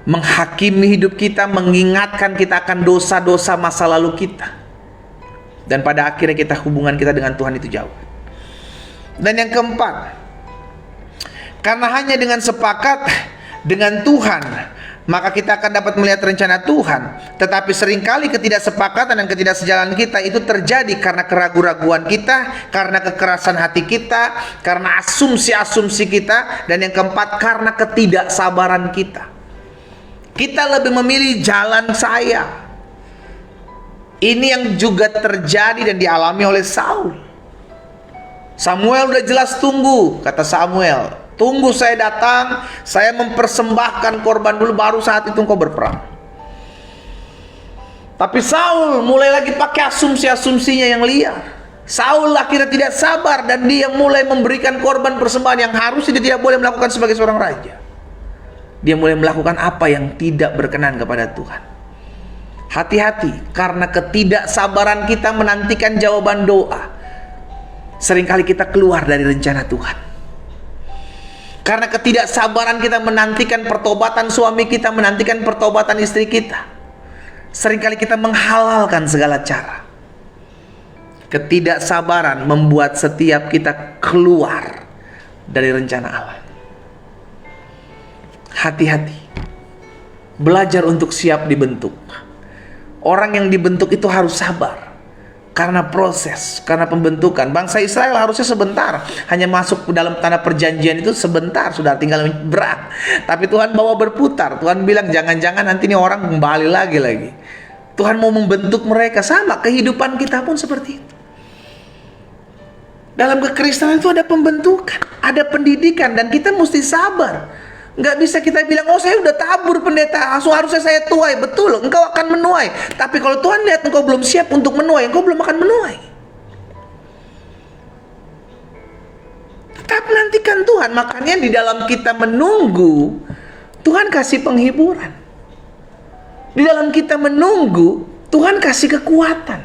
menghakimi hidup kita, mengingatkan kita akan dosa-dosa masa lalu kita. Dan pada akhirnya hubungan kita dengan Tuhan itu jauh. Dan yang keempat, karena hanya dengan sepakat dengan Tuhan maka kita akan dapat melihat rencana Tuhan. Tetapi seringkali ketidaksepakatan dan ketidaksejalan kita itu terjadi karena keraguan-raguan kita, karena kekerasan hati kita, karena asumsi-asumsi kita, dan yang keempat karena ketidaksabaran kita. Kita lebih memilih jalan saya. Ini yang juga terjadi dan dialami oleh Saul. Samuel udah jelas tunggu, kata Samuel. Tunggu saya datang, saya mempersembahkan korban dulu, baru saat itu engkau berperang. Tapi Saul mulai lagi pakai asumsi-asumsinya yang liar. Saul akhirnya tidak sabar dan dia mulai memberikan korban persembahan yang harusnya dia tidak boleh melakukan sebagai seorang raja. Dia mulai melakukan apa yang tidak berkenan kepada Tuhan. Hati-hati, karena ketidaksabaran kita menantikan jawaban doa, seringkali kita keluar dari rencana Tuhan. Karena ketidaksabaran kita menantikan pertobatan suami kita, menantikan pertobatan istri kita, Seringkali kita menghalalkan segala cara. Ketidaksabaran membuat setiap kita keluar dari rencana Allah. Hati-hati. Belajar untuk siap dibentuk. Orang yang dibentuk itu harus sabar. Karena proses, karena pembentukan. Bangsa Israel harusnya sebentar. Hanya masuk ke dalam tanah perjanjian itu sebentar. Sudah tinggal berat. Tapi Tuhan bawa berputar. Tuhan bilang jangan-jangan nanti ini orang kembali lagi. Tuhan mau membentuk mereka. Sama, kehidupan kita pun seperti itu. Dalam kekristenan itu ada pembentukan, ada pendidikan, dan kita mesti sabar. Nggak bisa kita bilang, oh saya udah tabur pendeta, harusnya saya tuai. Betul, engkau akan menuai. Tapi kalau Tuhan lihat engkau belum siap untuk menuai, engkau belum akan menuai. Tetap nantikan Tuhan. Makanya di dalam kita menunggu, Tuhan kasih penghiburan. Di dalam kita menunggu, Tuhan kasih kekuatan.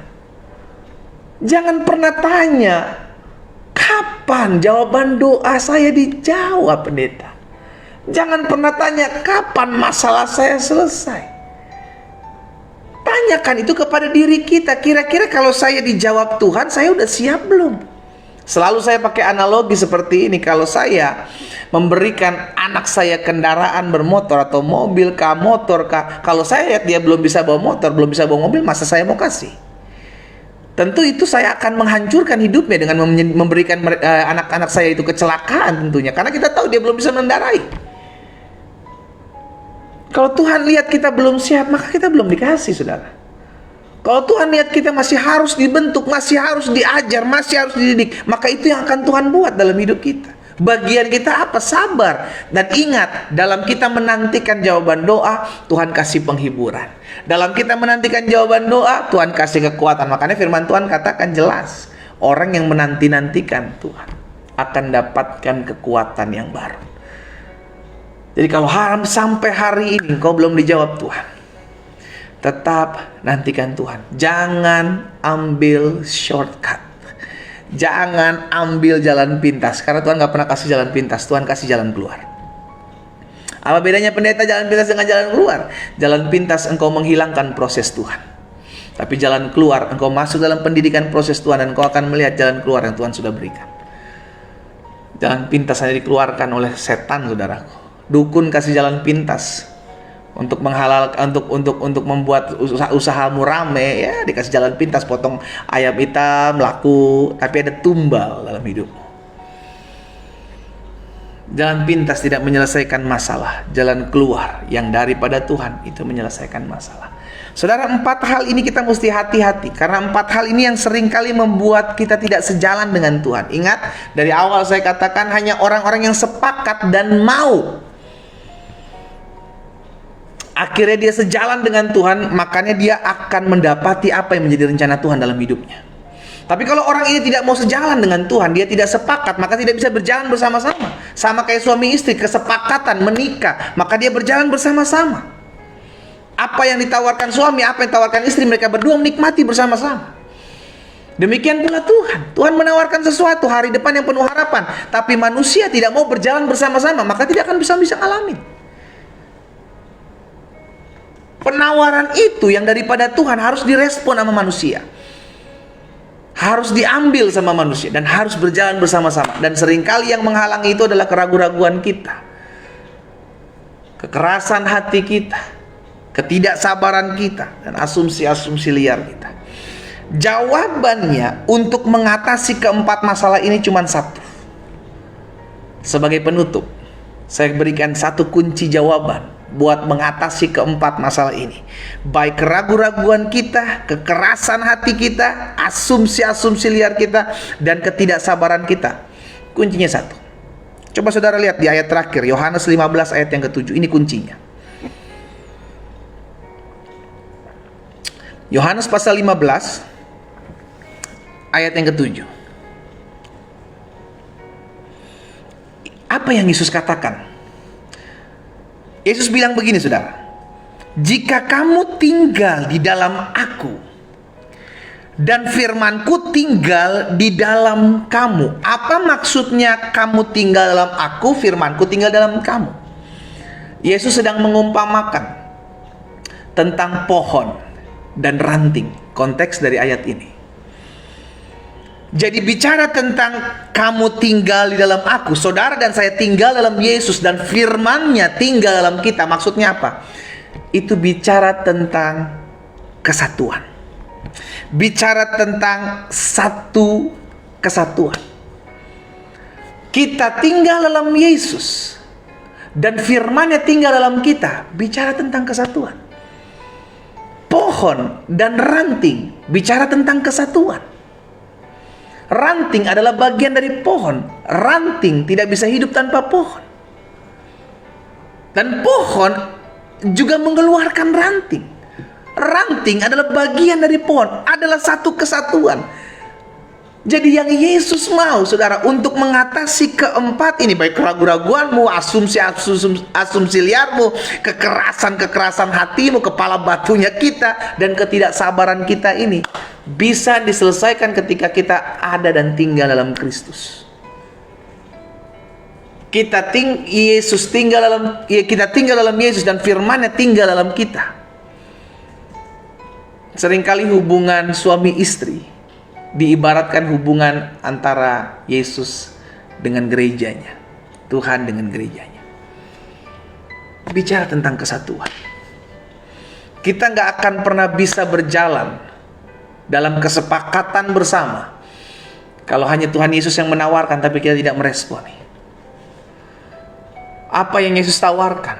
Jangan pernah tanya, kapan jawaban doa saya dijawab, pendeta? Jangan pernah tanya, kapan masalah saya selesai? Tanyakan itu kepada diri kita. Kira-kira kalau saya dijawab Tuhan, saya udah siap belum? Selalu saya pakai analogi seperti ini. Kalau saya memberikan anak saya kendaraan bermotor atau mobil kah, motor kah, kalau saya lihat dia belum bisa bawa motor, belum bisa bawa mobil, masa saya mau kasih? Tentu itu saya akan menghancurkan hidupnya dengan memberikan anak-anak saya itu kecelakaan tentunya. Karena kita tahu dia belum bisa mengendarai. Kalau Tuhan lihat kita belum siap, maka kita belum dikasih, saudara. Kalau Tuhan lihat kita masih harus dibentuk, masih harus diajar, masih harus dididik, maka itu yang akan Tuhan buat dalam hidup kita. Bagian kita apa? Sabar. Dan ingat, dalam kita menantikan jawaban doa, Tuhan kasih penghiburan. Dalam kita menantikan jawaban doa, Tuhan kasih kekuatan. Makanya firman Tuhan katakan jelas, orang yang menanti-nantikan Tuhan akan dapatkan kekuatan yang baru. Jadi kalau sampai hari ini kau belum dijawab Tuhan, tetap nantikan Tuhan. Jangan ambil shortcut. Jangan ambil jalan pintas. Karena Tuhan gak pernah kasih jalan pintas. Tuhan kasih jalan keluar. Apa bedanya pendeta jalan pintas dengan jalan keluar? Jalan pintas engkau menghilangkan proses Tuhan. Tapi jalan keluar engkau masuk dalam pendidikan proses Tuhan, dan engkau akan melihat jalan keluar yang Tuhan sudah berikan. Jalan pintas hanya dikeluarkan oleh setan, saudaraku. Dukun kasih jalan pintas untuk menghalalkan, untuk membuat usahamu rame, ya dikasih jalan pintas, potong ayam hitam laku, tapi ada tumbal dalam hidupmu. Jalan pintas tidak menyelesaikan masalah. Jalan keluar yang daripada Tuhan itu menyelesaikan masalah. Saudara, 4 hal ini kita mesti hati-hati, karena 4 hal ini yang seringkali membuat kita tidak sejalan dengan Tuhan. Ingat, dari awal saya katakan hanya orang-orang yang sepakat dan mau, akhirnya dia sejalan dengan Tuhan, makanya dia akan mendapati apa yang menjadi rencana Tuhan dalam hidupnya. Tapi kalau orang ini tidak mau sejalan dengan Tuhan, dia tidak sepakat, maka tidak bisa berjalan bersama-sama. Sama kayak suami istri, kesepakatan menikah, maka dia berjalan bersama-sama. Apa yang ditawarkan suami, apa yang ditawarkan istri, mereka berdua menikmati bersama-sama. Demikian pula Tuhan. Tuhan menawarkan sesuatu, hari depan yang penuh harapan, tapi manusia tidak mau berjalan bersama-sama, maka tidak akan bisa ngalamin. Penawaran itu yang daripada Tuhan harus direspon sama manusia, harus diambil sama manusia, dan harus berjalan bersama-sama. Dan seringkali yang menghalangi itu adalah keraguan-raguan kita, kekerasan hati kita, ketidaksabaran kita, dan asumsi-asumsi liar kita. Jawabannya untuk mengatasi keempat masalah ini cuma satu. Sebagai penutup, saya berikan satu kunci jawaban buat mengatasi keempat masalah ini. Baik keraguan-raguan kita, kekerasan hati kita, asumsi-asumsi liar kita, dan ketidaksabaran kita. Kuncinya satu. Coba saudara lihat di ayat terakhir, Yohanes 15 ayat yang ke-7. Ini kuncinya. Yohanes pasal 15 ayat yang ke-7. Apa yang Yesus katakan? Yesus bilang begini, saudara. Jika kamu tinggal di dalam aku, dan firmanku tinggal di dalam kamu. Apa maksudnya kamu tinggal dalam aku, firmanku tinggal dalam kamu? Yesus sedang mengumpamakan tentang pohon dan ranting. Konteks dari ayat ini. Jadi bicara tentang kamu tinggal di dalam aku, saudara dan saya tinggal dalam Yesus dan firman-Nya tinggal dalam kita. Maksudnya apa? Itu bicara tentang kesatuan. Bicara tentang satu kesatuan. Kita tinggal dalam Yesus dan firman-Nya tinggal dalam kita. Bicara tentang kesatuan. Pohon dan ranting bicara tentang kesatuan. Ranting adalah bagian dari pohon. Ranting tidak bisa hidup tanpa pohon. Dan pohon juga mengeluarkan ranting. Ranting adalah bagian dari pohon, adalah satu kesatuan. Jadi yang Yesus mau, saudara, untuk mengatasi keempat ini, baik keraguan-raguanmu, asumsi liarmu, kekerasan hatimu, kepala batunya kita, dan ketidaksabaran kita ini, bisa diselesaikan ketika kita ada dan tinggal dalam Kristus. Kita tinggal dalam Yesus dan firman-Nya tinggal dalam kita. Seringkali hubungan suami istri diibaratkan hubungan antara Yesus dengan gerejanya, Tuhan dengan gerejanya. Bicara tentang kesatuan. Kita nggak akan pernah bisa berjalan dalam kesepakatan bersama kalau hanya Tuhan Yesus yang menawarkan tapi kita tidak meresponi. Apa yang Yesus tawarkan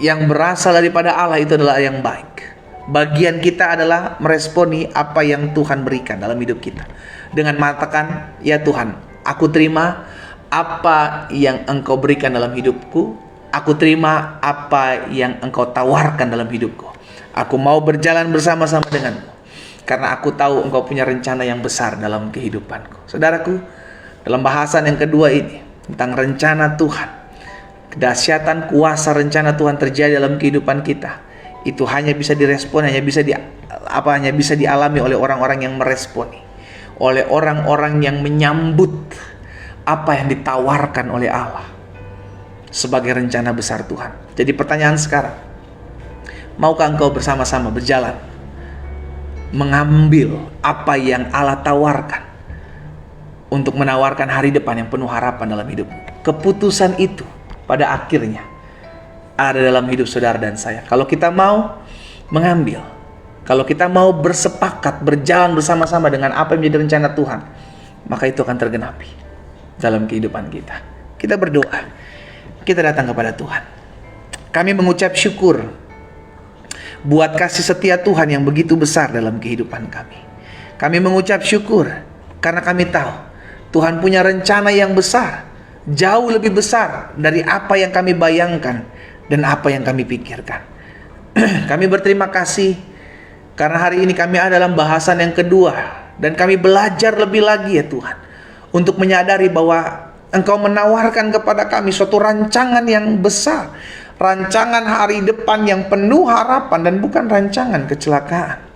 yang berasal daripada Allah itu adalah yang baik. Bagian kita adalah meresponi apa yang Tuhan berikan dalam hidup kita dengan mengatakan, ya Tuhan, aku terima apa yang Engkau berikan dalam hidupku. Aku terima apa yang Engkau tawarkan dalam hidupku. Aku mau berjalan bersama-sama denganmu karena aku tahu Engkau punya rencana yang besar dalam kehidupanku. Saudaraku, dalam bahasan yang kedua ini tentang rencana Tuhan, kedahsyatan kuasa rencana Tuhan terjadi dalam kehidupan kita, itu hanya bisa direspon, hanya bisa dialami oleh orang-orang yang meresponi, oleh orang-orang yang menyambut apa yang ditawarkan oleh Allah sebagai rencana besar Tuhan. Jadi pertanyaan sekarang, maukah engkau bersama-sama berjalan mengambil apa yang Allah tawarkan untuk menawarkan hari depan yang penuh harapan dalam hidupmu? Keputusan itu pada akhirnya ada dalam hidup saudara dan saya. Kalau kita mau mengambil, kalau kita mau bersepakat, berjalan bersama-sama dengan apa yang menjadi rencana Tuhan, maka itu akan tergenapi dalam kehidupan kita. Kita berdoa, kita datang kepada Tuhan. Kami mengucap syukur buat kasih setia Tuhan yang begitu besar dalam kehidupan kami. Kami mengucap syukur karena kami tahu Tuhan punya rencana yang besar, jauh lebih besar dari apa yang kami bayangkan dan apa yang kami pikirkan. Kami berterima kasih karena hari ini kami ada dalam bahasan yang kedua, dan kami belajar lebih lagi ya Tuhan, untuk menyadari bahwa Engkau menawarkan kepada kami suatu rancangan yang besar, rancangan hari depan yang penuh harapan dan bukan rancangan kecelakaan.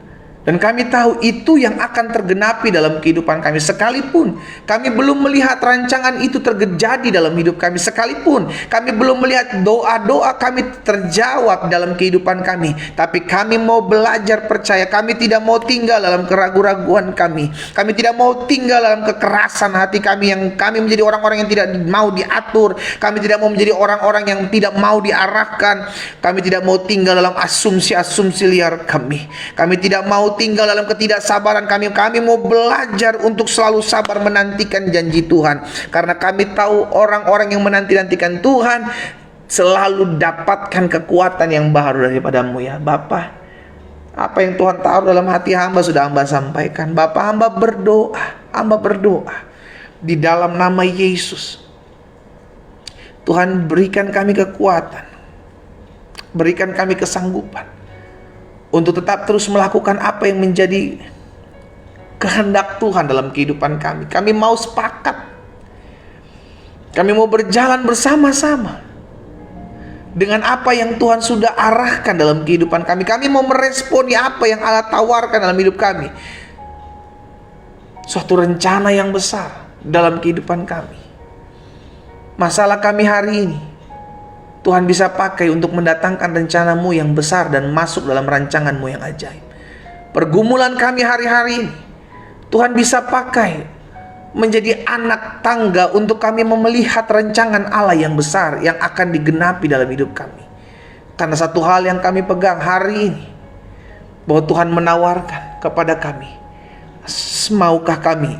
Dan kami tahu itu yang akan tergenapi dalam kehidupan kami. Sekalipun kami belum melihat rancangan itu terjadi dalam hidup kami, sekalipun kami belum melihat doa-doa kami terjawab dalam kehidupan kami, tapi kami mau belajar percaya. Kami tidak mau tinggal dalam keraguan-raguan kami. Kami tidak mau tinggal dalam kekerasan hati kami, yang kami menjadi orang-orang yang tidak mau diatur. Kami tidak mau menjadi orang-orang yang tidak mau diarahkan. Kami tidak mau tinggal dalam asumsi-asumsi liar kami. Kami tidak mau tinggal dalam ketidaksabaran kami. Kami mau belajar untuk selalu sabar menantikan janji Tuhan, karena kami tahu orang-orang yang menanti-nantikan Tuhan selalu dapatkan kekuatan yang baru daripadamu ya Bapa. Apa yang Tuhan taruh dalam hati hamba sudah hamba sampaikan. Bapa, hamba berdoa di dalam nama Yesus. Tuhan, berikan kami kekuatan, berikan kami kesanggupan untuk tetap terus melakukan apa yang menjadi kehendak Tuhan dalam kehidupan kami. Kami mau sepakat. Kami mau berjalan bersama-sama dengan apa yang Tuhan sudah arahkan dalam kehidupan kami. Kami mau meresponi apa yang Allah tawarkan dalam hidup kami. Suatu rencana yang besar dalam kehidupan kami. Masalah kami hari ini, Tuhan bisa pakai untuk mendatangkan rencana-Mu yang besar dan masuk dalam rancangan-Mu yang ajaib. pergumulan kami hari-hari ini Tuhan bisa pakai menjadi anak tangga untuk kami melihat rancangan Allah yang besar yang akan digenapi dalam hidup kami. Karena satu hal yang kami pegang hari ini, bahwa Tuhan menawarkan kepada kami, maukah kami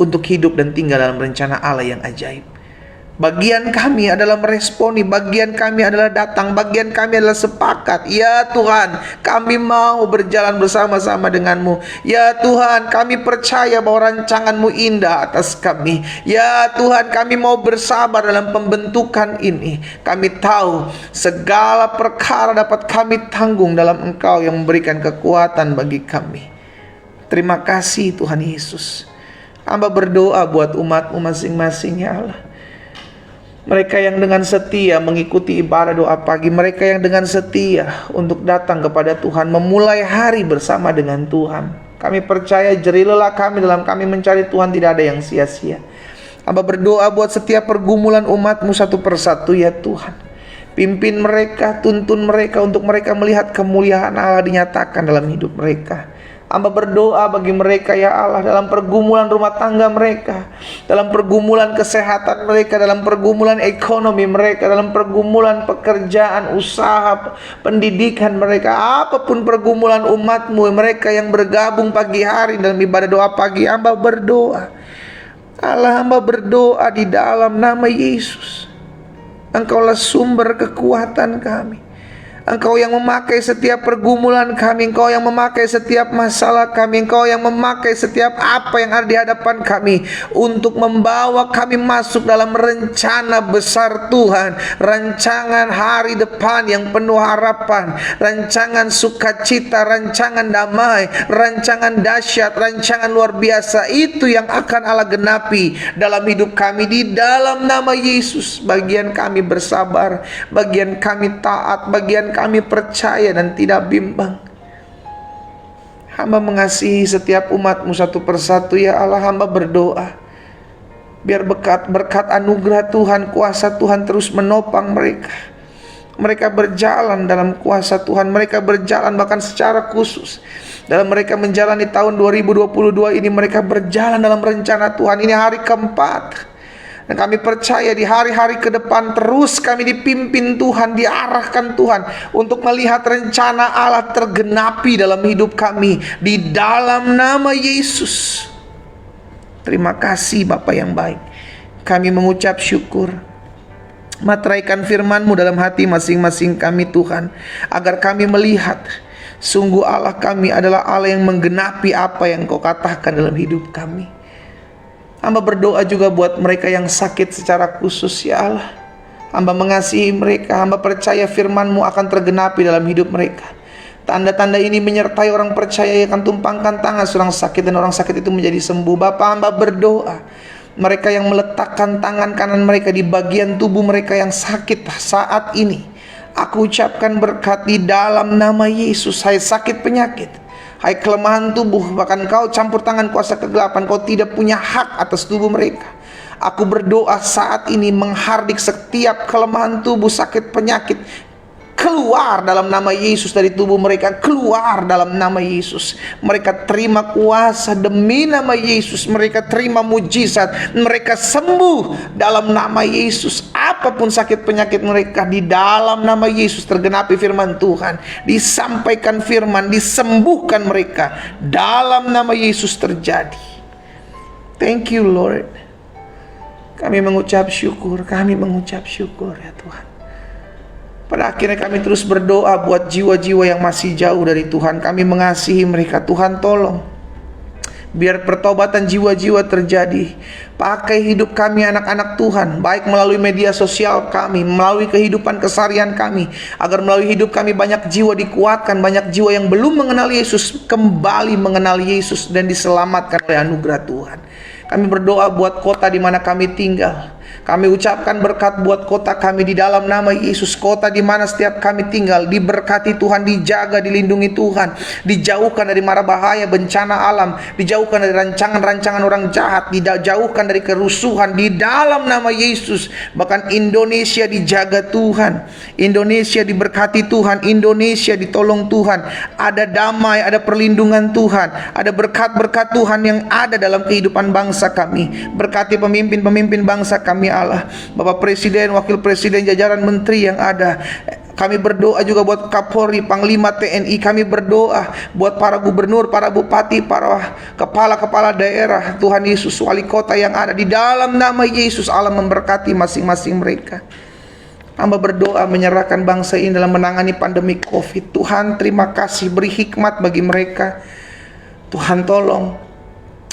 untuk hidup dan tinggal dalam rencana Allah yang ajaib. Bagian kami adalah meresponi, bagian kami adalah datang, bagian kami adalah sepakat. Ya Tuhan, kami mau berjalan bersama-sama denganmu. Ya Tuhan, kami percaya bahwa rancanganmu indah atas kami. Ya Tuhan, kami mau bersabar dalam pembentukan ini. Kami tahu segala perkara dapat kami tanggung dalam Engkau yang memberikan kekuatan bagi kami. Terima kasih Tuhan Yesus. Hamba berdoa buat umat-Mu masing-masing ya Allah. Mereka yang dengan setia mengikuti ibadah doa pagi, mereka yang dengan setia untuk datang kepada Tuhan, memulai hari bersama dengan Tuhan. Kami percaya jerih lelah kami dalam kami mencari Tuhan tidak ada yang sia-sia. Hamba berdoa buat setiap pergumulan umat-Mu satu persatu ya Tuhan. Pimpin mereka, tuntun mereka untuk mereka melihat kemuliaan Allah dinyatakan dalam hidup mereka. Hamba berdoa bagi mereka ya Allah, dalam pergumulan rumah tangga mereka, dalam pergumulan kesehatan mereka, dalam pergumulan ekonomi mereka, dalam pergumulan pekerjaan, usaha, pendidikan mereka, apapun pergumulan umat-Mu, mereka yang bergabung pagi hari dalam ibadah doa pagi, hamba berdoa Allah, hamba berdoa di dalam nama Yesus. Engkaulah sumber kekuatan kami. Engkau yang memakai setiap pergumulan kami, Engkau yang memakai setiap masalah kami, Engkau yang memakai setiap apa yang ada di hadapan kami untuk membawa kami masuk dalam rencana besar Tuhan, rancangan hari depan yang penuh harapan, rancangan sukacita, rancangan damai, rancangan dahsyat, rancangan luar biasa. Itu yang akan Allah genapi dalam hidup kami di dalam nama Yesus. Bagian kami bersabar, bagian kami taat, bagian kami percaya dan tidak bimbang. Hamba mengasihi setiap umat-Mu satu persatu ya Allah. Hamba berdoa biar berkat anugerah Tuhan, kuasa Tuhan terus menopang mereka. Mereka berjalan dalam kuasa Tuhan, mereka berjalan bahkan secara khusus dalam mereka menjalani tahun 2022 ini. Mereka berjalan dalam rencana Tuhan. Ini hari keempat. Dan kami percaya di hari-hari ke depan terus kami dipimpin Tuhan, diarahkan Tuhan untuk melihat rencana Allah tergenapi dalam hidup kami di dalam nama Yesus. Terima kasih Bapa yang baik. Kami mengucap syukur. Materaikan firman-Mu dalam hati masing-masing kami Tuhan, agar kami melihat sungguh Allah kami adalah Allah yang menggenapi apa yang Kau katakan dalam hidup kami. Hamba berdoa juga buat mereka yang sakit secara khusus ya Allah. Hamba mengasihi mereka. Hamba percaya firman-Mu akan tergenapi dalam hidup mereka. Tanda-tanda ini menyertai orang percaya yang akan tumpangkan tangan seorang sakit dan orang sakit itu menjadi sembuh. Bapa, hamba berdoa mereka yang meletakkan tangan kanan mereka di bagian tubuh mereka yang sakit saat ini, aku ucapkan berkat di dalam nama Yesus. Hai sakit penyakit, hai kelemahan tubuh, bahkan Kau campur tangan kuasa kegelapan, Kau tidak punya hak atas tubuh mereka. Aku berdoa saat ini menghardik setiap kelemahan tubuh, sakit penyakit, keluar dalam nama Yesus dari tubuh mereka, keluar dalam nama Yesus. Mereka terima kuasa demi nama Yesus, mereka terima mujizat, mereka sembuh dalam nama Yesus. Apapun sakit penyakit mereka, di dalam nama Yesus tergenapi firman Tuhan, disampaikan firman, disembuhkan mereka dalam nama Yesus terjadi. Thank you Lord. Kami mengucap syukur, kami mengucap syukur ya Tuhan. Pada akhirnya kami terus berdoa buat jiwa-jiwa yang masih jauh dari Tuhan. Kami mengasihi mereka. Tuhan tolong biar pertobatan jiwa-jiwa terjadi. Pakai hidup kami anak-anak Tuhan, baik melalui media sosial kami, melalui kehidupan keseharian kami, agar melalui hidup kami banyak jiwa dikuatkan, banyak jiwa yang belum mengenal Yesus kembali mengenal Yesus dan diselamatkan oleh anugerah Tuhan. Kami berdoa buat kota di mana kami tinggal. Kami ucapkan berkat buat kota kami di dalam nama Yesus. Kota di mana setiap kami tinggal diberkati Tuhan, dijaga, dilindungi Tuhan, dijauhkan dari mara bahaya, bencana alam, dijauhkan dari rancangan-rancangan orang jahat, dijauhkan dari kerusuhan di dalam nama Yesus. Bahkan Indonesia dijaga Tuhan, Indonesia diberkati Tuhan, Indonesia ditolong Tuhan. Ada damai, ada perlindungan Tuhan, ada berkat-berkat Tuhan yang ada dalam kehidupan bangsa kami. Berkati pemimpin-pemimpin bangsa kami Allah, Bapak Presiden, Wakil Presiden, jajaran menteri yang ada. Kami berdoa juga buat Kapolri, Panglima TNI. Kami berdoa buat para gubernur, para bupati, para kepala-kepala daerah, Tuhan Yesus, wali kota yang ada. Di dalam nama Yesus Allah memberkati masing-masing mereka. Hamba berdoa menyerahkan bangsa ini dalam menangani pandemi COVID. Tuhan terima kasih, beri hikmat bagi mereka. Tuhan tolong,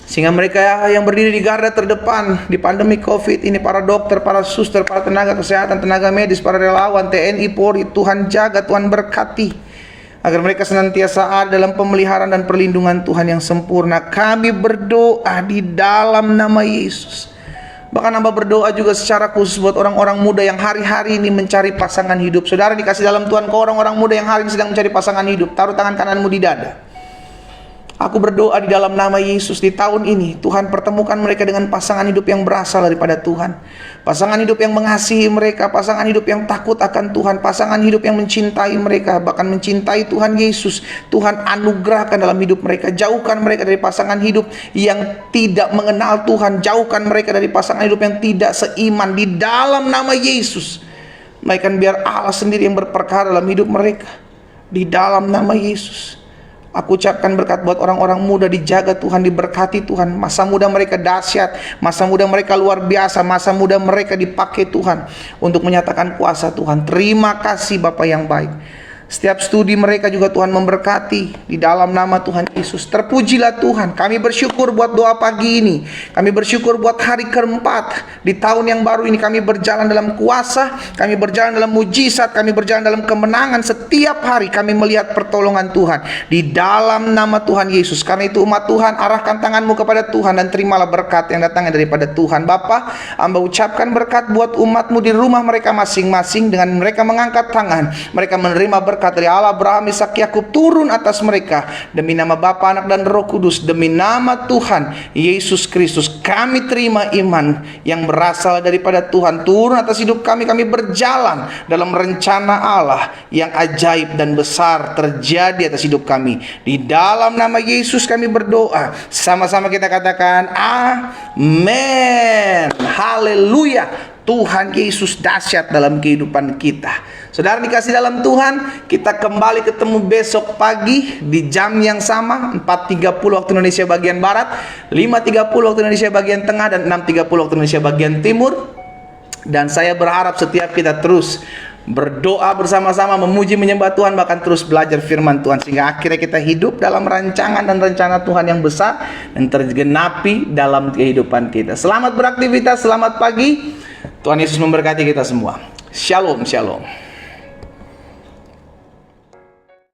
sehingga mereka yang berdiri di garda terdepan di pandemi COVID ini, para dokter, para suster, para tenaga kesehatan, tenaga medis, para relawan, TNI, Polri, Tuhan jaga, Tuhan berkati, agar mereka senantiasa ada dalam pemeliharaan dan perlindungan Tuhan yang sempurna. Kami berdoa di dalam nama Yesus. Bahkan hamba berdoa juga secara khusus buat orang-orang muda yang hari-hari ini mencari pasangan hidup. Saudara dikasih dalam Tuhan, ke orang-orang muda yang hari ini sedang mencari pasangan hidup, taruh tangan kananmu di dada. Aku berdoa di dalam nama Yesus, di tahun ini Tuhan pertemukan mereka dengan pasangan hidup yang berasal daripada Tuhan. Pasangan hidup yang mengasihi mereka, pasangan hidup yang takut akan Tuhan, pasangan hidup yang mencintai mereka, bahkan mencintai Tuhan Yesus. Tuhan anugerahkan dalam hidup mereka. Jauhkan mereka dari pasangan hidup yang tidak mengenal Tuhan. Jauhkan mereka dari pasangan hidup yang tidak seiman. Di dalam nama Yesus, bahkan biar Allah sendiri yang berperkara dalam hidup mereka. Di dalam nama Yesus, aku ucapkan berkat buat orang-orang muda, dijaga Tuhan, diberkati Tuhan. Masa muda mereka dahsyat, masa muda mereka luar biasa, masa muda mereka dipakai Tuhan untuk menyatakan kuasa Tuhan. Terima kasih Bapa yang baik. Setiap studi mereka juga Tuhan memberkati di dalam nama Tuhan Yesus. Terpujilah Tuhan. Kami bersyukur buat doa pagi ini. Kami bersyukur buat hari keempat di tahun yang baru ini. Kami berjalan dalam kuasa, kami berjalan dalam mujizat, kami berjalan dalam kemenangan. Setiap hari kami melihat pertolongan Tuhan di dalam nama Tuhan Yesus. Karena itu umat Tuhan, arahkan tanganmu kepada Tuhan dan terimalah berkat yang datangnya daripada Tuhan. Bapa, hamba ucapkan berkat buat umatmu di rumah mereka masing-masing. Dengan mereka mengangkat tangan, mereka menerima berkat dari Allah, Abraham, Ishak, Yakub turun atas mereka. Demi nama Bapa, Anak dan Roh Kudus, demi nama Tuhan Yesus Kristus, kami terima iman yang berasal daripada Tuhan turun atas hidup kami. Kami berjalan dalam rencana Allah yang ajaib dan besar terjadi atas hidup kami. Di dalam nama Yesus kami berdoa. Sama-sama kita katakan amin. Haleluya. Tuhan Yesus dahsyat dalam kehidupan kita. Saudara dikasih dalam Tuhan, kita kembali ketemu besok pagi di jam yang sama, 4.30 waktu Indonesia bagian Barat, 5.30 waktu Indonesia bagian Tengah, dan 6.30 waktu Indonesia bagian Timur. Dan saya berharap setiap kita terus berdoa bersama-sama, memuji menyembah Tuhan, bahkan terus belajar firman Tuhan, sehingga akhirnya kita hidup dalam rancangan dan rencana Tuhan yang besar dan tergenapi dalam kehidupan kita. Selamat beraktivitas, selamat pagi. Tuhan Yesus memberkati kita semua. Shalom, shalom.